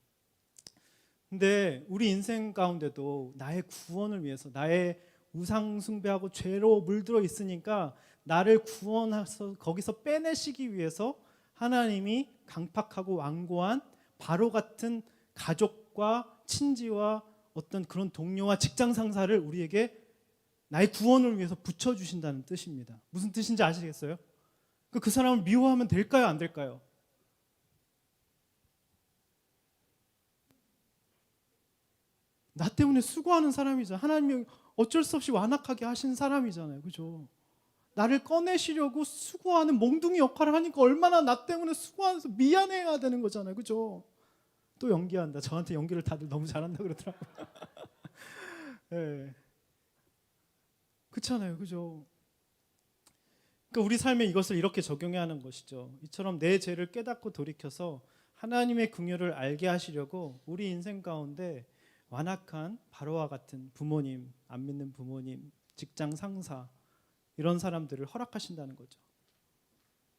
근데 우리 인생 가운데도 나의 구원을 위해서, 나의 우상 숭배하고 죄로 물들어 있으니까 나를 구원해서 거기서 빼내시기 위해서 하나님이 강팍하고 완고한 바로 같은 가족과 친지와 어떤 그런 동료와 직장 상사를 우리에게 나의 구원을 위해서 붙여주신다는 뜻입니다. 무슨 뜻인지 아시겠어요? 그 사람을 미워하면 될까요, 안 될까요? 나 때문에 수고하는 사람이잖아요. 하나님이 어쩔 수 없이 완악하게 하신 사람이잖아요. 그죠? 나를 꺼내시려고 수고하는 몽둥이 역할을 하니까 얼마나 나 때문에 수고하면서 미안해야 되는 거잖아요. 그죠? 또 연기한다. 저한테 연기를 다들 너무 잘한다 그러더라고요. 네. 그렇잖아요. 그죠? 그러니까 우리 삶에 이것을 이렇게 적용해야 하는 것이죠. 이처럼 내 죄를 깨닫고 돌이켜서 하나님의 긍휼을 알게 하시려고 우리 인생 가운데 완악한 바로와 같은 부모님, 안 믿는 부모님, 직장 상사, 이런 사람들을 허락하신다는 거죠.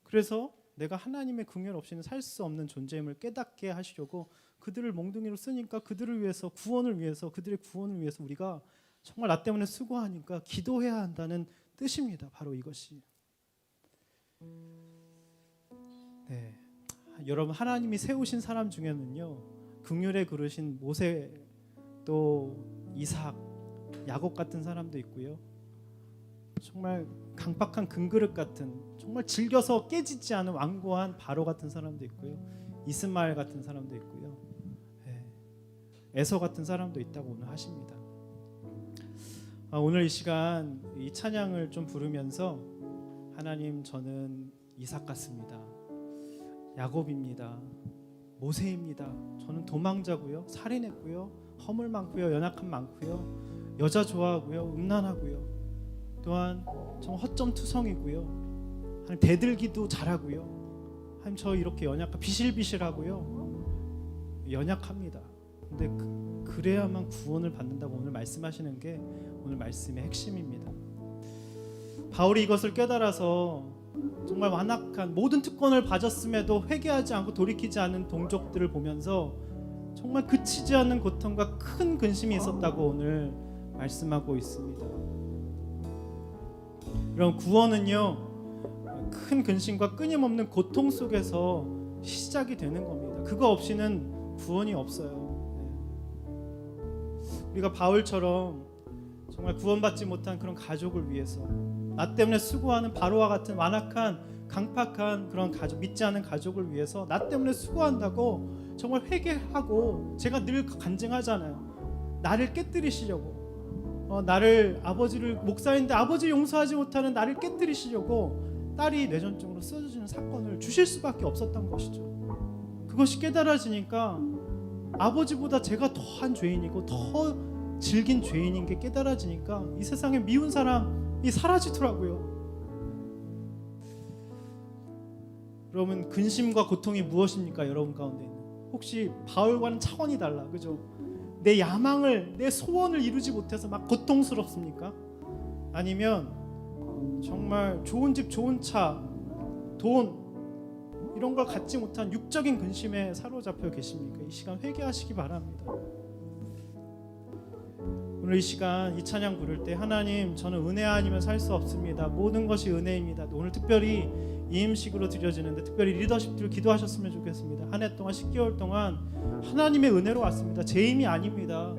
그래서 내가 하나님의 긍휼 없이는 살 수 없는 존재임을 깨닫게 하시려고 그들을 몽둥이로 쓰니까 그들을 위해서, 구원을 위해서, 그들의 구원을 위해서 우리가 정말 나 때문에 수고하니까 기도해야 한다는 뜻입니다. 바로 이것이. 네, 여러분, 하나님이 세우신 사람 중에는요, 긍휼의 그릇인 모세, 또 이삭, 야곱 같은 사람도 있고요, 정말 강팍한 금그릇 같은, 정말 질겨서 깨지지 않은 완고한 바로 같은 사람도 있고요, 이스마엘 같은 사람도 있고요, 에서 같은 사람도 있다고 오늘 하십니다. 오늘 이 시간 이 찬양을 좀 부르면서 하나님, 저는 이삭 같습니다, 야곱입니다, 모세입니다, 저는 도망자고요, 살인했고요, 허물 많고요, 연약함 많고요, 여자 좋아하고요, 음란하고요, 또한 정말 허점투성이고요, 하나님 대들기도 잘하고요, 하나님 저 이렇게 비실비실하고요, 연약합니다. 근데 그래야만 구원을 받는다고 오늘 말씀하시는 게 오늘 말씀의 핵심입니다. 바울이 이것을 깨달아서 정말 완악한 모든 특권을 받았음에도 회개하지 않고 돌이키지 않은 동족들을 보면서 정말 그치지 않는 고통과 큰 근심이 있었다고 오늘 말씀하고 있습니다. 여러분, 구원은요, 큰 근심과 끊임없는 고통 속에서 시작이 되는 겁니다. 그거 없이는 구원이 없어요. 우리가 바울처럼 정말 구원받지 못한 그런 가족을 위해서, 나 때문에 수고하는 바로와 같은 완악한 강팍한 그런 가족, 믿지 않은 가족을 위해서 나 때문에 수고한다고 정말 회개하고, 제가 늘 간증하잖아요. 나를 깨뜨리시려고, 나를, 아버지를, 목사인데 아버지 용서하지 못하는 나를 깨뜨리시려고 딸이 뇌전증으로 쓰러지는 사건을 주실 수밖에 없었던 것이죠. 그것이 깨달아지니까 아버지보다 제가 더한 죄인이고 더 질긴 죄인인 게 깨달아지니까 이 세상에 미운 사람이 사라지더라고요. 여러분, 근심과 고통이 무엇입니까? 여러분 가운데 있는, 혹시 바울과는 차원이 달라, 그죠? 내 야망을, 내 소원을 이루지 못해서 막 고통스럽습니까? 아니면 정말 좋은 집, 좋은 차, 돈, 이런 걸 갖지 못한 육적인 근심에 사로잡혀 계십니까? 이 시간 회개하시기 바랍니다. 오늘 오늘 이 시간 이 찬양 부를 때 하나님 저는 은혜 아니면 살 수 없습니다. 모든 것이 은혜입니다. 오늘 특별히 이 음식으로 드려지는데 특별히 리더십들 기도하셨으면 좋겠습니다. 한 해 동안 10개월 동안 하나님의 은혜로 왔습니다. 제 힘이 아닙니다.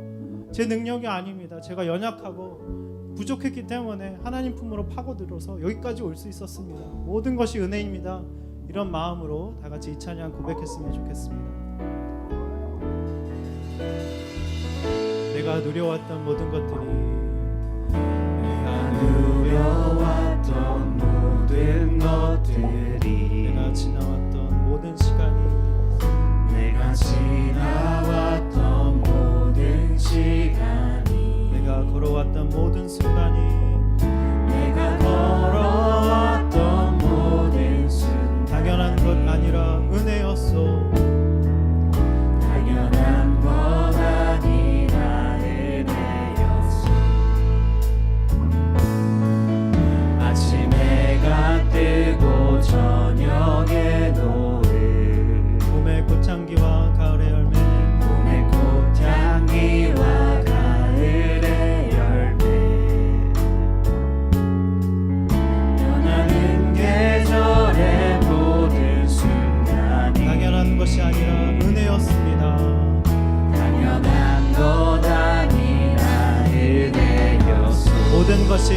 제 능력이 아닙니다. 제가 연약하고 부족했기 때문에 하나님 품으로 파고들어서 여기까지 올 수 있었습니다. 모든 것이 은혜입니다. 이런 마음으로 다 같이 이 찬양 고백했으면 좋겠습니다. 내가 누려왔던 모든 것들이
내가 누려왔던 모든 것들이
내가 지나왔던 모든 시간이
내가 지나왔던 모든 시간이
내가 걸어왔던 모든 순간이
내가 걸어왔던 모든 순간
당연한 것 아니라 은혜였소.
당연한 것 아니라 은혜였소. 아침에 해가 뜨고 저녁에 노을
봄의 꽃향기와 가을의 열매
봄의 꽃향기와 가을의 열매 변하는 계절의 모든 순간이
당연한 것이 아니라 은혜였습니다.
당연한 것 아니라 은혜였소.
모든 것이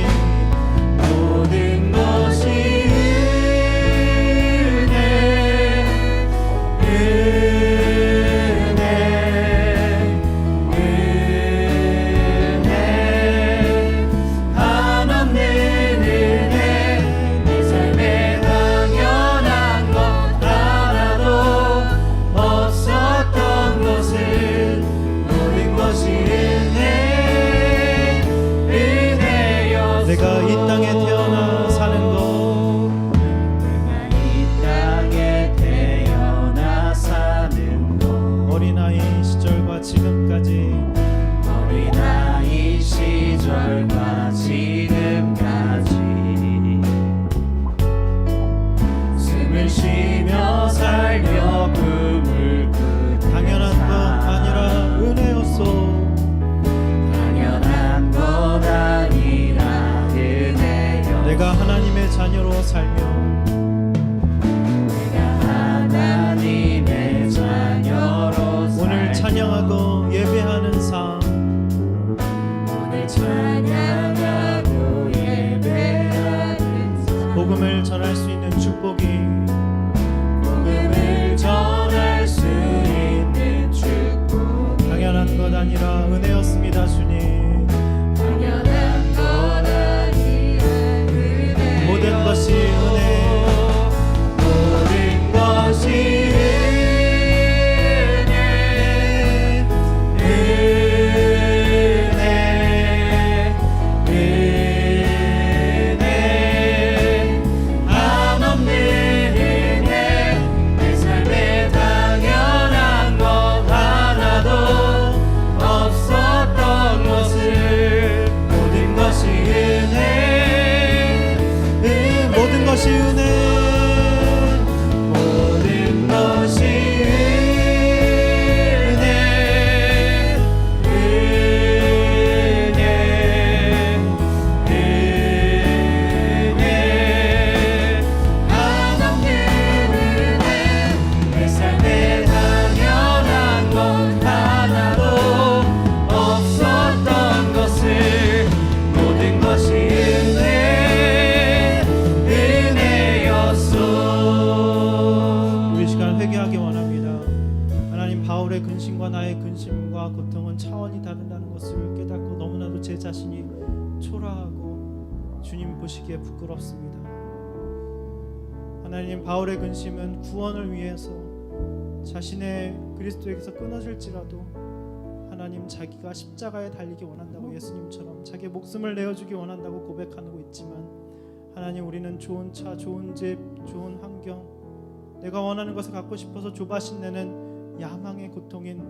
모든 것이 은혜 한없는 은혜 내 삶에 당연한 것 하나도 없었던 것을 모든 것이 은혜였소.
내가 이 땅에 태어나 사는 것
내가 이 땅에 태어나 사는 것
어린아이 시절과 지금까지
어린아이 시절과 지금까지 숨을 쉬며 살며 꿈을 꾸는
당연한 것 아니라 은혜였소.
당연한 것 아니라 은혜였소.
내가 하나님의 자녀로 살며
내가 하나님의 자녀로서
오늘 찬양하고 예배하는 삶
오늘 찬양하고 예배하는 삶
복음을 전할 수 있는 축복이
복음을 전할 수 있는 축복
당연한 것 아니라 은혜였습니다. 주님
당연한 것 아니라 은혜
모든 것이 은혜
모든 것이 은혜 한없는 은혜 내 삶에 당연한 것 하나도 없었던 것을 모든 것이 은혜
모든 것이 은혜
모든 것이 은혜 한없는 은혜 내 삶에 당연한 것 하나도 없었던 것을 모든 것이 은혜였소.
우리 시간 회개하기 원합니다. 하나님 바울의 근심과 나의 근심과 고통은 차원이 다르다는 것을 깨닫고 너무나도 제 자신이 초라하고 주님 보시기에 부끄럽습니다. 하나님 바울의 근심은 구원을 위해서 자신의 그리스도에게서 끊어질지라도 하나님 자기가 십자가에 달리기 원한다고 예수님처럼 자기의 목숨을 내어주기 원한다고 고백하고 있지만 하나님 우리는 좋은 차, 좋은 집, 좋은 환경 내가 원하는 것을 갖고 싶어서 조바심 내는 야망의 고통인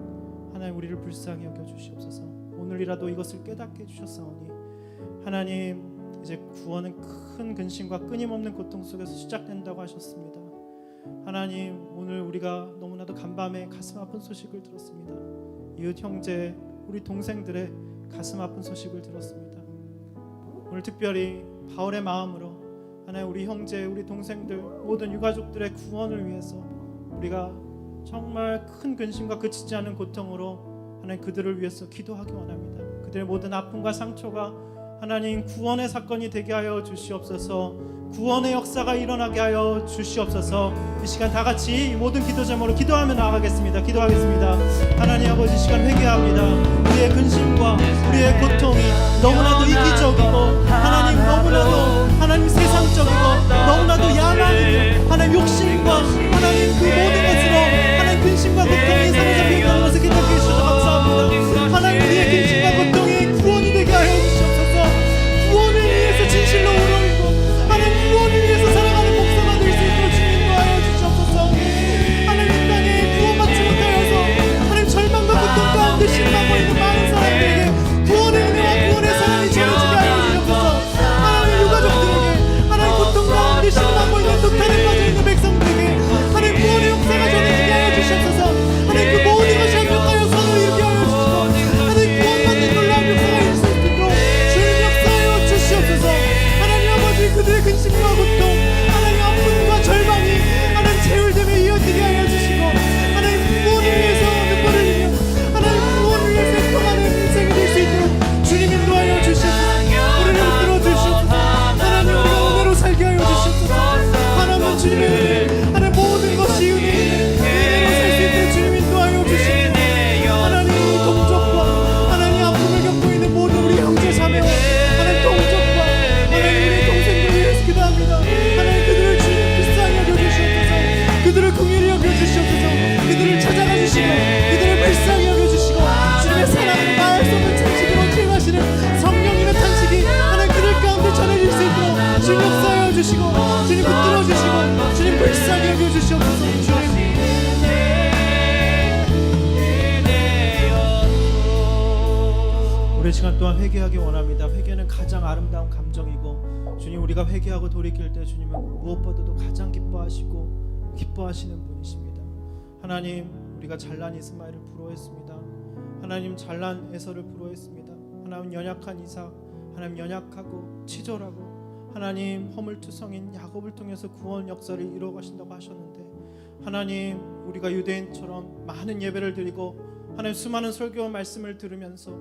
하나님 우리를 불쌍히 여겨주시옵소서. 오늘이라도 이것을 깨닫게 해주셨사오니 하나님 이제 구원은 큰 근심과 끊임없는 고통 속에서 시작된다고 하셨습니다. 하나님 오늘 우리가 너무나도 간밤에 가슴 아픈 소식을 들었습니다. 이웃 형제 우리 동생들의 가슴 아픈 소식을 들었습니다. 오늘 특별히 바울의 마음으로 하나님 우리 형제, 우리 동생들, 모든 유가족들의 구원을 위해서 우리가 정말 큰 근심과 그치지 않은 고통으로 하나님 그들을 위해서 기도하기 원합니다. 그들의 모든 아픔과 상처가 하나님 구원의 사건이 되게 하여 주시옵소서. 구원의 역사가 일어나게 하여 주시옵소서. 이 시간 다 같이 이 모든 기도 제목으로 기도하며 나아가겠습니다. 기도하겠습니다. 하나님 아버지, 시간 회개합니다. 우리의 근심과 우리의 고통이 너무나도 이기적이고 하나님 너무나도 하나님 세상적이고 너무나도 야망이고 하나님 욕심과 하나님 그 모든 것으로 하나님 근심과 고통이 사로잡혀 있다는 것을 기억해 주셔서 감사합니다. 하나님 우리의 근심과 고통이 구원이 되게 하여 주시옵소서. 구원을 위해서 진실로 울어오고 하나님 구원을 위해서 살아가는 목사가 될 수 있도록 주님 도와여 주시옵소서. 하나님 이 땅에 구원받지 못하여서 하나님 절망과 고통 가운데 신망하고 있는 많은 사람들에게 구원의 은혜와 구원의 사랑이 전해지게 하여 주시옵소서. 하나님 유가족들에게 하나님 고통 가운데 신망하고 있는 독탄에 빠져있는 백성들에게 하나님 구원의 역사가 전해지게 하여 주시옵소서. 하나님 그 모든 것이 합력하여 선을 이루게 하여 주시고 하나님 구원받는 놀라운 역사가 있을 수 있도록 주님 역사하여 주시옵소서. 하나님 아버지, 그들의 근심과 고통 하나님 아픔과 절망이 하나님 채울됨에 이어지게 하여 주시고 하나님 구원을 위해서 눈물을 흘리며 하나님 구원을 위해서 행동하는 인생이 될 수 있도록 주님 인도하여 주시옵소서. 우리를 이끌어 주시옵소서. 하나님 우리가 은혜로 살게 하여 주시옵소서. 하나님 주님의 은혜 하나님 모든 것이 은혜로 살 수 있도록 주님 인도하여 주시옵소서. 하나님 동족과 하나님 아픔을 겪고 있는 모든 우리 형제 자매와 하나님 동족과 하나님 우리 동생들 위해서 기도합니다. 하나님 그들을 주님 불쌍히 여겨주시옵소서. 그들을 긍휼히 여겨주시옵소서. 그들을 찾아가 주시고 그들을 불쌍히 여겨주시고 주님의 사랑을 말할 수 없는 찬식으로 기억하시는 성령님의 탄식이 하나님 그들 가운데 전해질 수 있도록 주님 역사하여 주시고 주님 붙들어 주시고 주님 불쌍히 여겨주시옵소서. 주님 우리 시간 동안 회개하기 원합니다. 회개는 가장 아름다운 감정이고 주님 우리가 회개하고 돌이킬 때 주님은 무엇보다도 가장 기뻐하시는 분이십니다. 하나님 우리가 잘난 이스마엘을 부러워했습니다. 하나님 잘난 에서를 부러워했습니다. 하나님 연약한 이삭, 하나님 연약하고 치졸하고 하나님 허물투성인 야곱을 통해서 구원 역사를 이루어 가신다고 하셨는데 하나님 우리가 유대인처럼 많은 예배를 드리고 하나님 수많은 설교와 말씀을 들으면서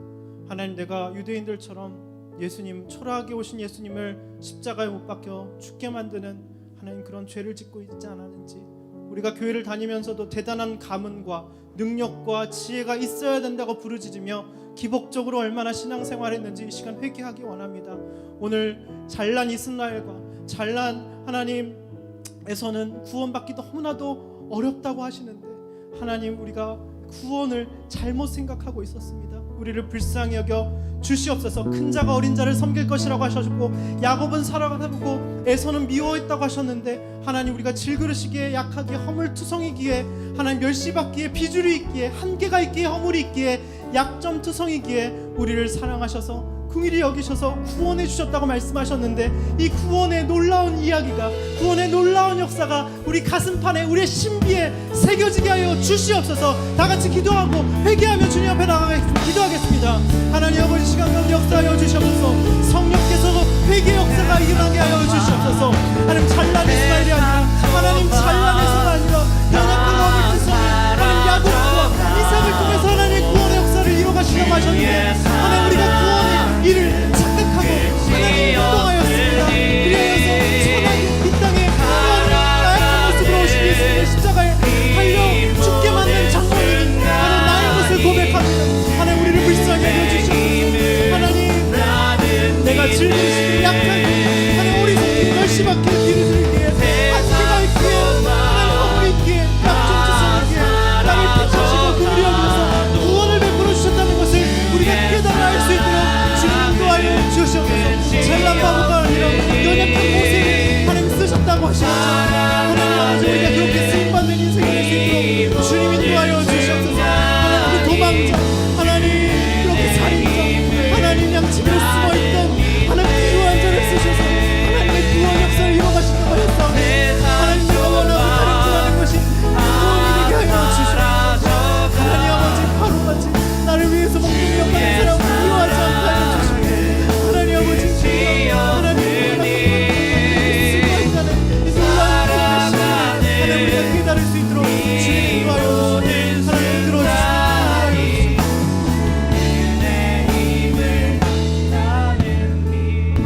하나님 내가 유대인들처럼 예수님 초라하게 오신 예수님을 십자가에 못 박혀 죽게 만드는 하나님 그런 죄를 짓고 있지 않았는지 우리가 교회를 다니면서도 대단한 가문과 능력과 지혜가 있어야 된다고 부르짖으며 기복적으로 얼마나 신앙생활을 했는지 이 시간 회개하기 원합니다. 오늘 잘난 이스라엘과 잘난 하나님에서는 구원받기 너무나도 어렵다고 하시는데 하나님 우리가 구원을 잘못 생각하고 있었습니다. 우리를 불쌍히 여겨 주시옵소서. 큰 자가 어린 자를 섬길 것이라고 하셨고 야곱은 살아가고 에서는 미워했다고 하셨는데 하나님 우리가 질그릇이기에 약하기에 허물투성이기에 하나님 멸시받기에 비줄이 있기에 한계가 있기에 허물이 있기에 약점투성이기에 우리를 사랑하셔서 긍휼히 여기셔서 구원해 주셨다고 말씀하셨는데 이 구원의 놀라운 이야기가 구원의 놀라운 역사가 우리 가슴판에 우리의 신비에 새겨지게 하여 주시옵소서. 다같이 기도하고 회개하며 주님 앞에 나가겠습니다. 기도하겠습니다. 하나님 아버지 시간 가운데 역사하여 주시옵소서. 성령께서 회개 역사가 일어나게 하여 주시옵소서. 하나님 잘난 이스라엘이 아니라 하나님 잘난에서가 아니라 연약한 허물투성이 하나님 야곱과 이삭을 통해서 하나님 구원의 역사를 이루어가시려고 하셨는데 하나님 우리가 구원의 이를 착각하고 하나님 운동하였습니다. 그리하여서 천하게 이 땅에 나약한 모습으로 오신 예수님의 십자가에 달려 죽게 만든 장본인이 하나님 나의 것을 고백합니다. 하나님 우리를 불쌍히 여겨주시옵소서. 하나님 내가 질그릇이 약하게 하나님 우리 속에 멸시받게 길을 들기에 한계가 있기에 하나님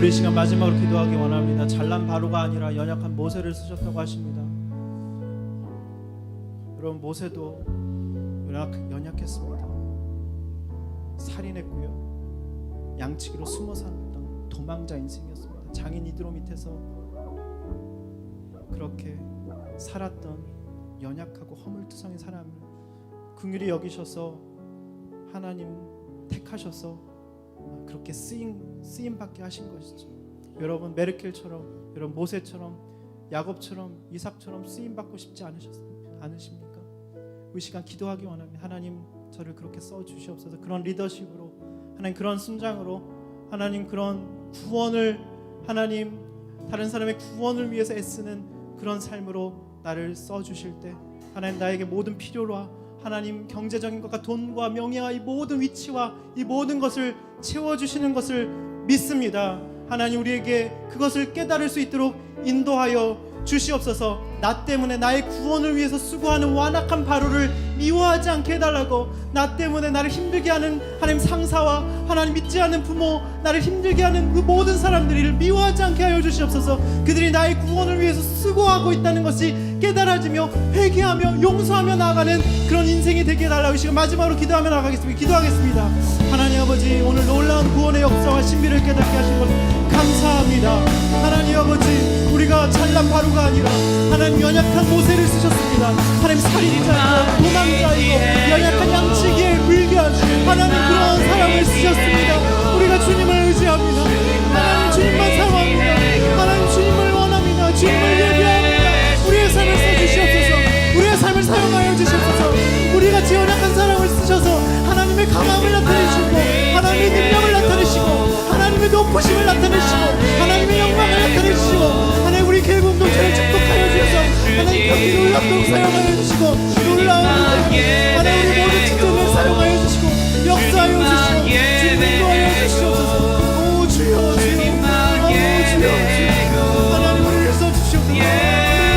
우리 시간 마지막으로 기도하기 원합니다. 잘난 바로가 아니라 연약한 모세를 쓰셨다고 하십니다. 여러분, 모세도 연약했습니다. 살인했고요, 양치기로 숨어 살았던 도망자 인생이었습니다. 장인 이드로 밑에서 그렇게 살았던 연약하고 허물투성인 사람을 긍휼히 여기셔서 하나님 택하셔서 그렇게 쓰임 받게 하신 것이죠. 여러분, 메르켈처럼, 여러분 모세처럼, 야곱처럼, 이삭처럼 쓰임 받고 싶지 않으십니까? 이 시간 기도하기 원합니다. 하나님, 저를 그렇게 써 주시옵소서. 그런 리더십으로, 하나님 그런 순장으로, 하나님 그런 구원을, 하나님 다른 사람의 구원을 위해서 애쓰는 그런 삶으로 나를 써 주실 때, 하나님 나에게 모든 필요와 하나님 경제적인 것과 돈과 명예와 이 모든 위치와 이 모든 것을 채워주시는 것을 믿습니다. 하나님, 우리에게 그것을 깨달을 수 있도록 인도하여 주시옵소서. 나 때문에 나의 구원을 위해서 수고하는 완악한 바로를 미워하지 않게 해달라고, 나 때문에 나를 힘들게 하는 하나님 상사와 하나님 믿지 않는 부모, 나를 힘들게 하는 그 모든 사람들을 미워하지 않게 하여 주시옵소서. 그들이 나의 구원을 위해서 수고하고 있다는 것이 깨달아지며 회개하며 용서하며 나아가는 그런 인생이 되게 해달라고 지금 마지막으로 기도하며 나가겠습니다. 기도하겠습니다. 하나님 아버지, 오늘 놀라운 구원의 역사와 신비를 깨닫게 하신 것 감사합니다. 하나님 아버지, 우리가 잘난 바로가 아니라 하나님 연약한 모세를 쓰셨습니다. 하나님 살인자이고 도망자이고 연약한 양치기에 불교한 하나님 그런 사람을 쓰셨습니다. 우리가 주님을 의지합니다. 하나님 주님만 사랑합니다. 하나님 주님을 원합니다. 주님을 예배합니다. 우리의 삶을 써주시옵소서. 우리의 삶을 사용하여 주시옵소서. 우리같이 연약한 사람을 쓰셔서 하나님의 강함을 나타내시고 하나님의 능력을 나타내시고 하나님의 높으심을 나타내시고 하나님의 영광을 나타내시고 하나님 우리 교회공동체를 축복하여 주셔서 하나님 그렇게 놀랍도록 사용하여 주시고 놀라운 하나님 우리 모든 지점을 사용하여 주시고 역사하여 주시고 주님 인도하여 주시옵소서. 오 주여 주여 오 주여 주여 하나님 우리를 써주시옵소서. 우리를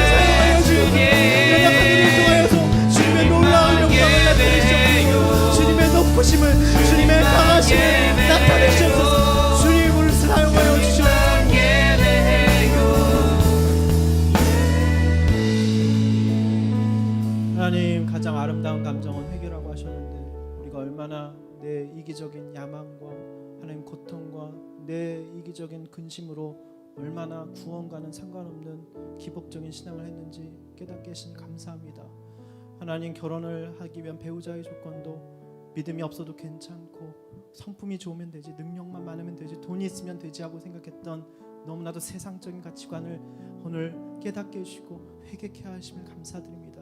사용하여 주시옵소서. 연약한 우리를 통하여서 주님의 놀라운 영광을 나타내시옵소서. 주님의 높으심을 주님의 강하심을 나타내시옵소서. 주님 우리를 사용하여 주시옵소서. 하나님, 가장 아름다운 감정은 회개라고 하셨는데 우리가 얼마나 내 이기적인 야망과 하나님 고통과 내 이기적인 근심으로 얼마나 구원과는 상관없는 기복적인 신앙을 했는지 깨닫게 하신 감사합니다. 하나님, 결혼을 하기 위한 배우자의 조건도 믿음이 없어도 괜찮고 성품이 좋으면 되지, 능력만 많으면 되지, 돈이 있으면 되지 하고 생각했던 너무나도 세상적인 가치관을 오늘 깨닫게 해주시고 회개케 하심을 감사드립니다.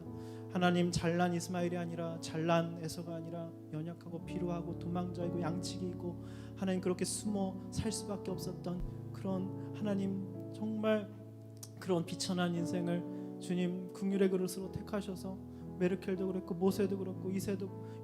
하나님, 잘난 이스마엘이 아니라 잘난 에서가 아니라 연약하고 비루하고 도망자이고 양치기이고 하나님 그렇게 숨어 살 수밖에 없었던 그런 하나님 정말 그런 비천한 인생을 주님 긍휼의 그릇으로 택하셔서 메르켈도 그랬고 모세도 그랬고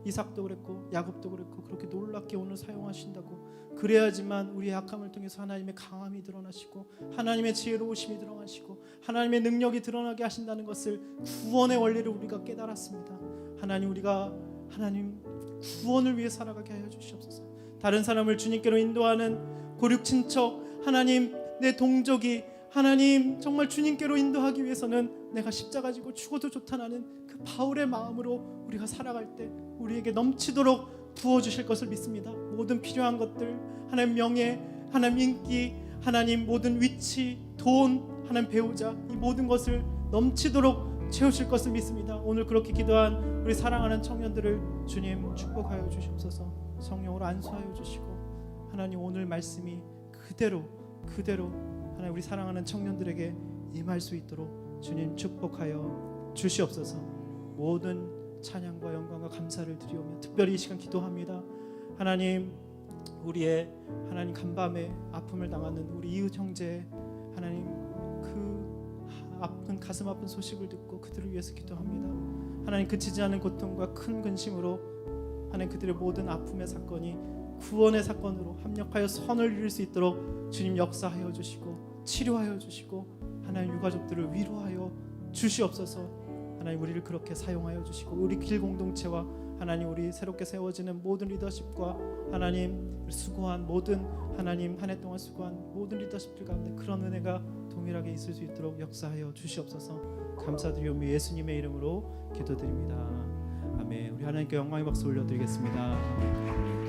이삭도 그랬고 야곱도 그랬고 그렇게 놀랍게 오늘 사용하신다고. 그래야지만 우리의 약함을 통해서 하나님의 강함이 드러나시고 하나님의 지혜로우심이 드러나시고 하나님의 능력이 드러나게 하신다는 것을, 구원의 원리를 우리가 깨달았습니다. 하나님, 우리가 하나님 구원을 위해 살아가게 하여 주시옵소서. 다른 사람을 주님께로 인도하는 고륙 친척, 하나님 내 동족이 하나님 정말 주님께로 인도하기 위해서는 내가 십자가 지고 죽어도 좋다는 그 바울의 마음으로 우리가 살아갈 때 우리에게 넘치도록 부어주실 것을 믿습니다. 모든 필요한 것들, 하나님 명예, 하나님 인기, 하나님 모든 위치, 돈, 하나님 배우자, 이 모든 것을 넘치도록 채우실 것을 믿습니다. 오늘 그렇게 기도한 우리 사랑하는 청년들을 주님 축복하여 주시옵소서. 성령으로 안수하여 주시고 하나님 오늘 말씀이 그대로 하나님 우리 사랑하는 청년들에게 임할 수 있도록 주님 축복하여 주시옵소서. 모든 찬양과 영광과 감사를 드리오며 특별히 이 시간 기도합니다. 하나님, 우리의 하나님 간밤에 아픔을 당하는 우리 이웃 형제 하나님 그 아픈 가슴 아픈 소식을 듣고 그들을 위해서 기도합니다. 하나님, 그치지 않은 고통과 큰 근심으로 하나님 그들의 모든 아픔의 사건이 구원의 사건으로 합력하여 선을 이룰 수 있도록 주님 역사하여 주시고 치료하여 주시고 하나님 유가족들을 위로하여 주시옵소서. 하나님, 우리를 그렇게 사용하여 주시고 우리 길 공동체와 하나님 우리 새롭게 세워지는 모든 리더십과 하나님 수고한 모든 하나님 한 해 동안 수고한 모든 리더십들 가운데 그런 은혜가 동일하게 있을 수 있도록 역사하여 주시옵소서. 감사드리오며 예수님의 이름으로 기도드립니다. 아멘. 우리 하나님께 영광의 박수 올려드리겠습니다.